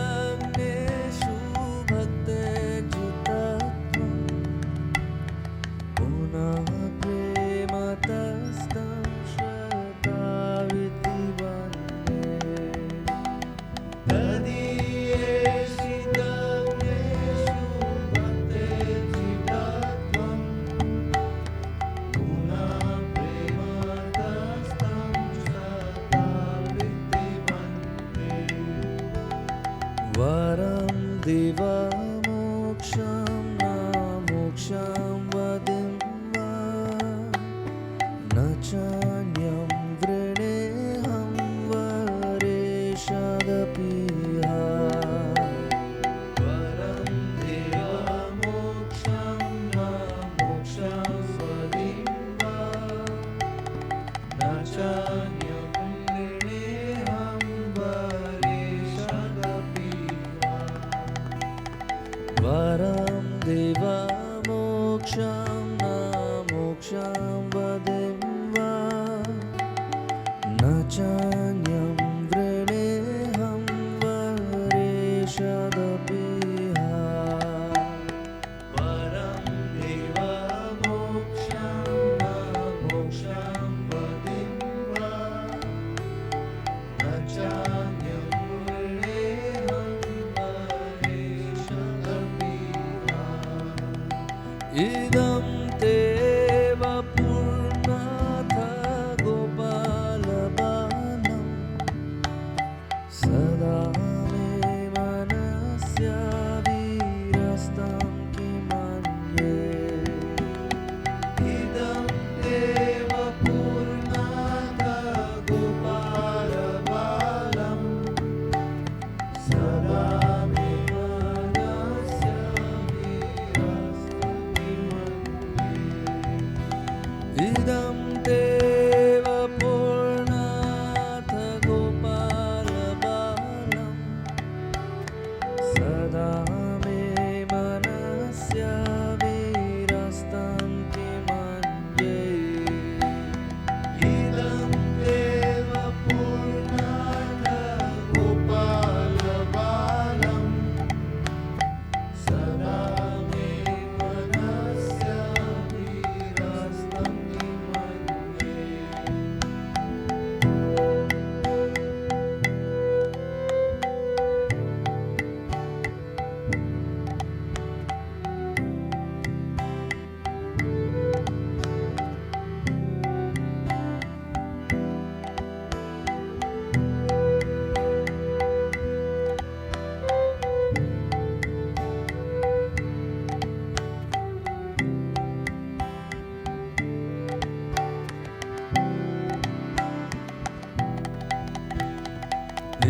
तदीयेषितज्ञेषु भक्तेर्जितत्वम् पुनः प्रेमतस्तं शतावृत्ति वन्दे तदीयेषितज्ञेषु भक्तेर्जितत्वम् पुनः प्रेमतस्तं शतावृत्ति वन्दे वरं दिवमोक्षं न मोक्षं वदिं वा न चान्यं वृणेऽहं वरेश देवमोक्षान्वदेशदपिहा वरं देवमोक्षं वा मोक्षं स्वदिं वा न चान्यपुण्येऽहं वरेशदपिहा वरं देवमोक्षं न मोक्षं वदिं वा न चान्यं वृणेऽहं वरेशदपिहा वरं देवमोक्षं न मोक्षं वदिं वा न चान्यं वृणेऽहं वरेशदपिहा इदं ते वपुर्नाथ गोपालबालं सदा मे मनस्य वीरस्तं किमन्ये इदं ते वपुर्नाथ गोपालबालं सदा मे मनस्य वीरस्तं किमन्ये इदं देव पूर्णाथ गोपालबालं सदा मे मनस्य वीरस्तं किमन्ये इदं देव पूर्णाथ गोपालबालं सदा मे मनस्य वीरस्तं किमन्ये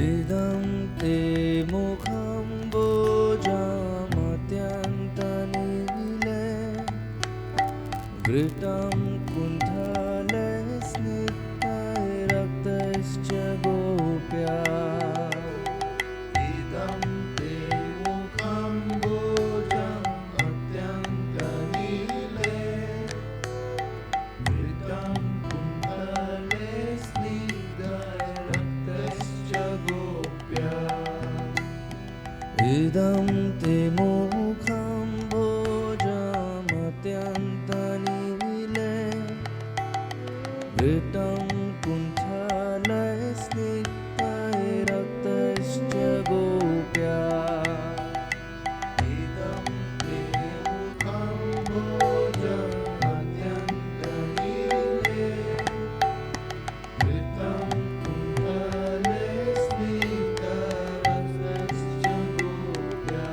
इदं ते मुखं भोजामत्यन्तनीले घृतं कुण्ठले स्निग्धैरक्तश्च गोप्या इदं ते मुखं भोजामत्यन्तनीले घृतं कुण्ठले स्निग्धैरक्तश्च गोप्या इदं ते मुखं भोजामत्यन्तनीले घृतं कुण्ठले स्निग्धैरक्तश्च गोप्या इदं ते मुखं भोजामत्यन्तनीले घृतं कुण्ठले स्निग्धैरक्तश्च गोप्या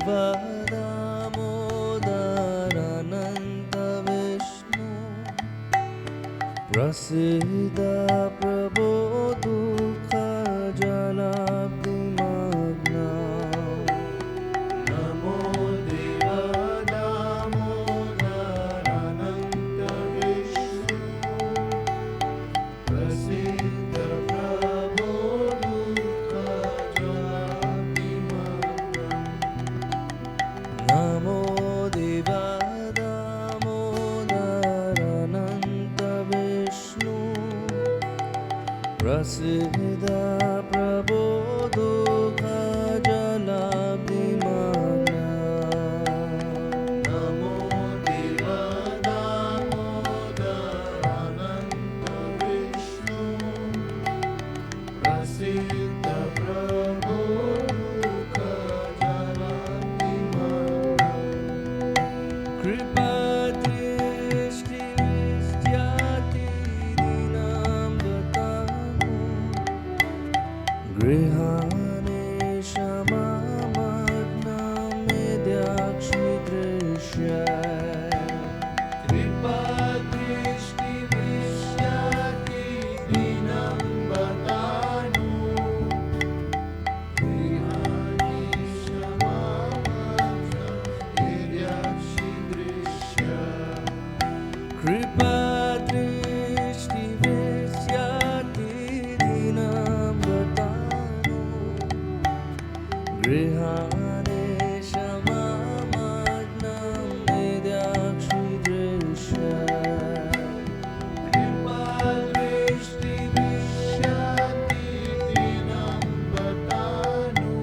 दामोदरानन्तविष्णु प्रसीद प्रभो दुःखजलाब्धिमग्ना नमो देव दामोदरानन्तविष्णु प्रसीद प्रभो दुःखजलाब्धिमग्ना नमो देव दामोदरानन्तविष्णु प्रसीद प्रभो दुःखजलाब्धिमग्ना नमो देव दामोदरानन्तविष्णु प्रसीद प्रभो दुःखजलाब्धिमग्ना कृपादृष्टिविद्यातिदीनां दत्तामो गृहाणे क्षमामग्नां मेद्याक्षिदृश्य कृपादृष्टिविद्यातिदीनां दत्तामो गृहाणे क्षमामग्नां मेद्याक्षिदृश्य कृपादृष्टिविद्यातिदीनां दत्तामो गृहाणे क्षमामग्नां मेद्याक्षिदृश्य कृपादृष्टिविद्यातिदीनां दत्तामो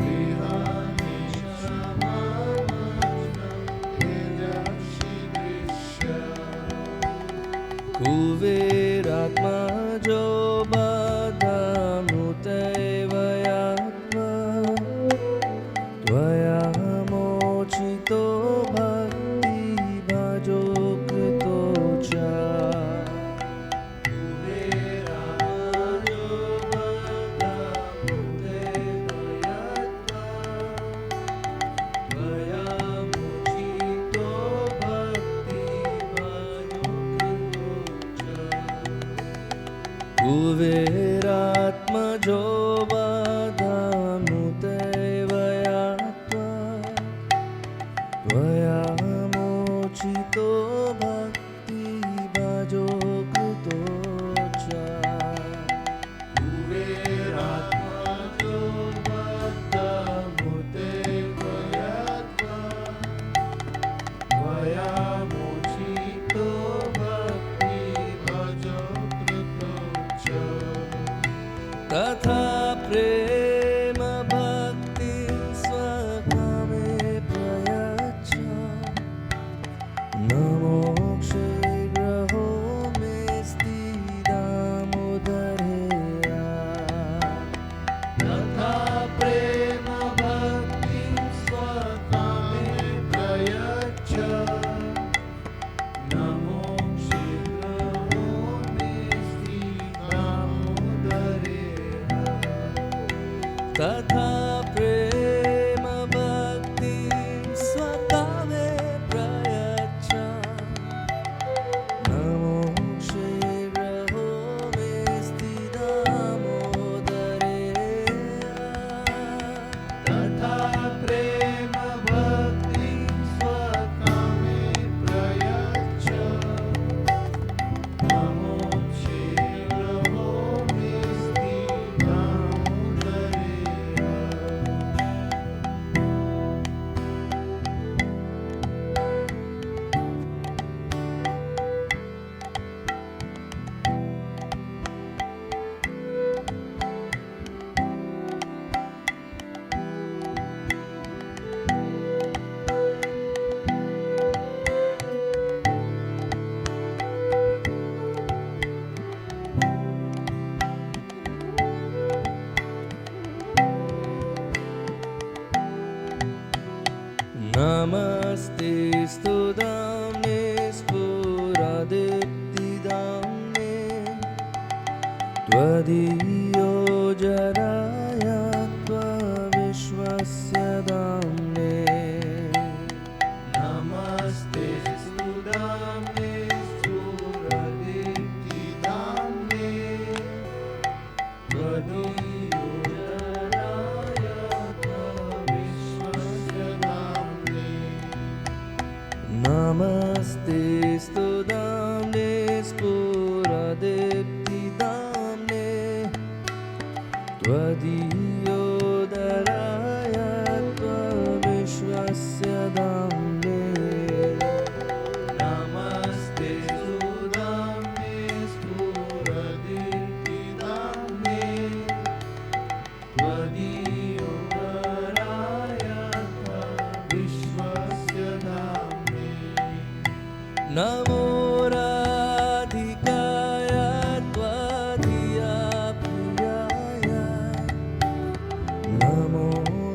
गृहाणे क्षमामग्नां मेद्याक्षिदृश्य कुबेरात्मजो बद्धमृतैवयात्मा त्वया मोचितो भक्तिभाजो कृतो च कुबेरात्मजो बद्धमृतैवयात्मा त्वया मोचितो भक्तिभाजो कृतो च कुबेरात्मजो बद्धमृतैवयात्मा त्वया मोचितो भक्तिभाजो कृतो च कुबेरात्मजो बद्धमृतैवयात्मा त्वया मोचितो भक्तिभाजो कृतो च तथा प्रेम भक्ति स्वकामे प्रयच्छ न मोक्षे ग्रहो मेऽस्ति दामोदरेया तथा प्रेम भक्ति स्वकामे प्रयच्छ न मोक्षे ग्रहो मेऽस्ति दामोदरेया तथा प्रेम भक्ति स्वकामे प्रयच्छ न मोक्षे ग्रहो मेऽस्ति दामोदरेया तथा प्रेम भक्ति स्वकामे प्रयच्छ न मोक्षे ग्रहो मेऽस्ति दामोदरेया नमस्ते स्तुदाम्ने स्फुरदीप्तिदाम्ने त्वदीयो जराय त्वविश्वस्य नमस्ते सुदाम्ने सुरदीप्तिदाम्ने त्वदीयोदराय विश्वस्य दाम्ने नमस्ते स्तुदाम्ने स्फुरदीप्तिदाम्ने त्वदीयोदराय विश्वस्य दाम्ने नमस्ते सुदाम्ने स्फुरदीप्तिदाम्ने त्वदीयोदराय विश्वस्य दाम्ने नमो राधिकाय त्वदीया प्रियाय नमो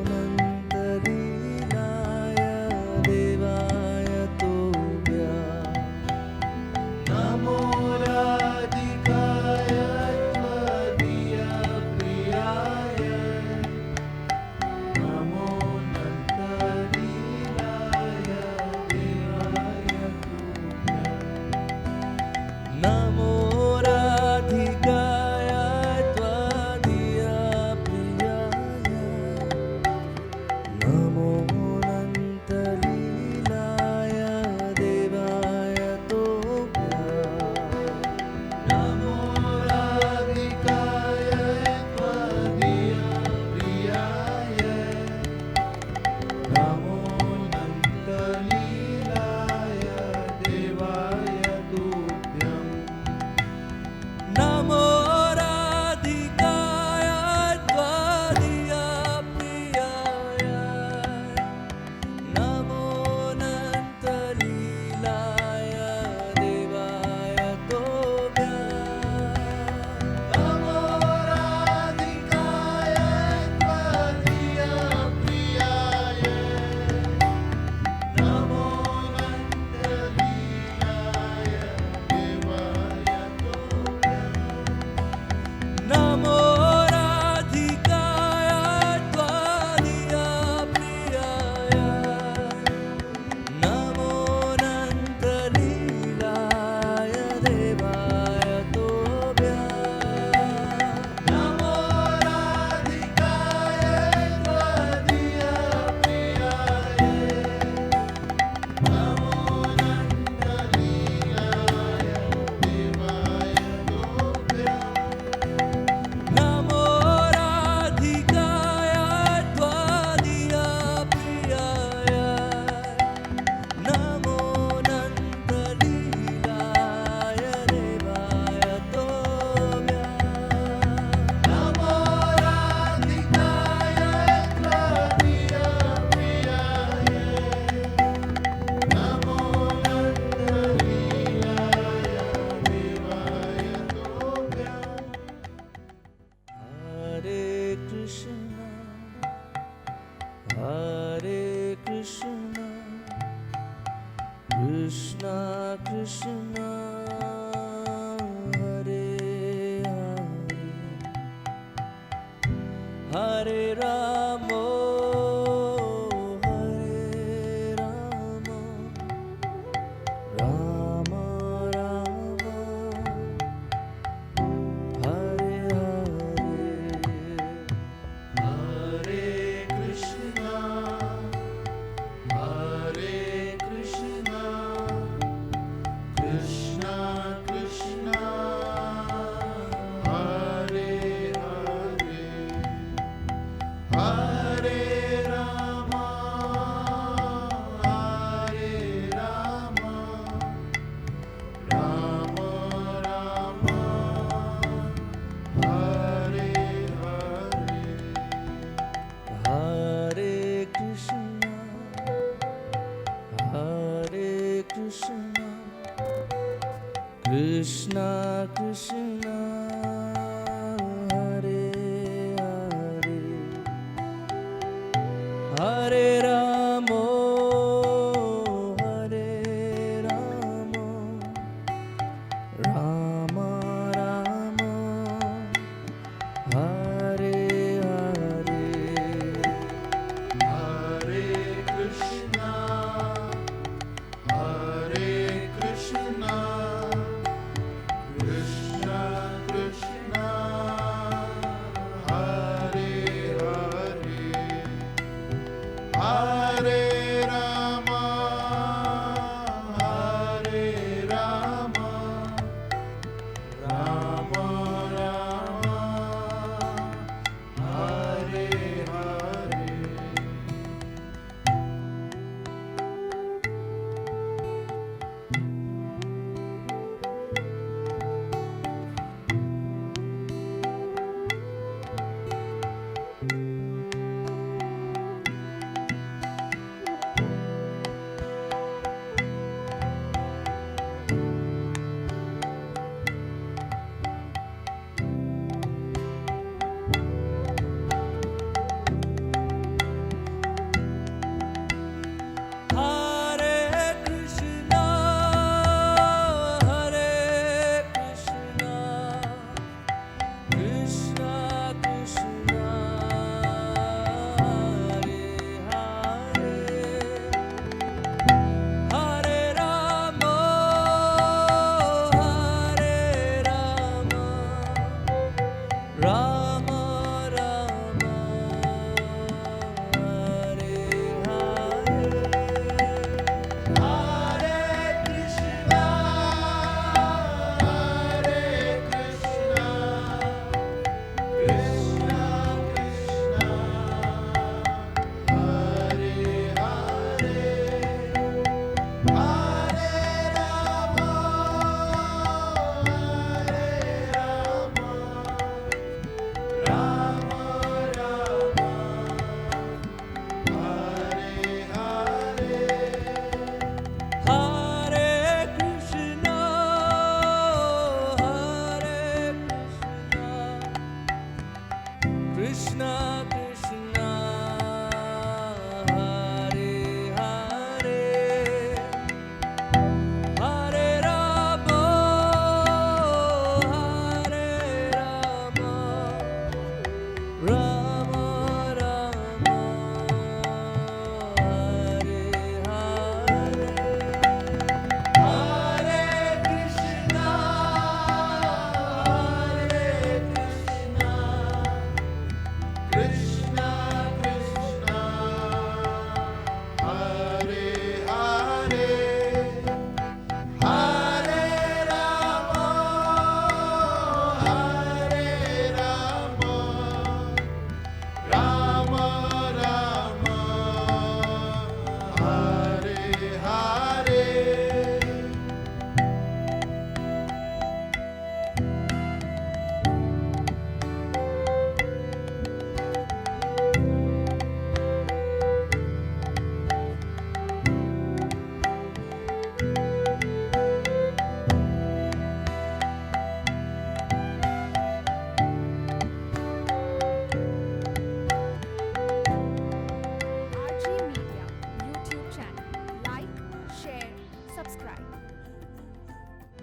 नन्दलीलाय देवाय तोभ्या नमो राधिकाय त्वदीया प्रियाय नमो नन्दलीलाय देवाय तोभ्या नमो राधिकाय त्वदीया प्रियाय नमो नन्दलीलाय देवाय तोभ्या नमो राधिकाय त्वदीया प्रियाय नमो नन्दलीलाय देवाय तुभ्यं नमो राधिकाय त्वदीया प्रियाय नमो नन्दलीलाय देवाय तुभ्यं नमो राधिकाय त्वदीया प्रियाय नमो नन्दलीलाय देवाय तुभ्यं नमो राधिकाय त्वदीया प्रियाय नमो नन्दलीलाय देवाय तुभ्यं नमो राधिकाय त्वदीया प्रियाय नमो नन्दलीलाय देवाय तुभ्यं नमो राधिकाय त्वदीया प्रियाय नमो नन्दलीलाय देवाय तुभ्यं नमो राधिकाय त्वदीया प्रियाय नमो नन्दलीलाय देवाय तुभ्यं हरे कृष्ण कृष्ण कृष्ण हरे हरे हरे राम राम राम हरे हरे कृष्ण कृष्ण कृष्ण हरे हरे हरे राम राम राम हरे हरे हरे कृष्ण कृष्ण कृष्ण हरे हरे हरे राम राम राम हरे हरे हरे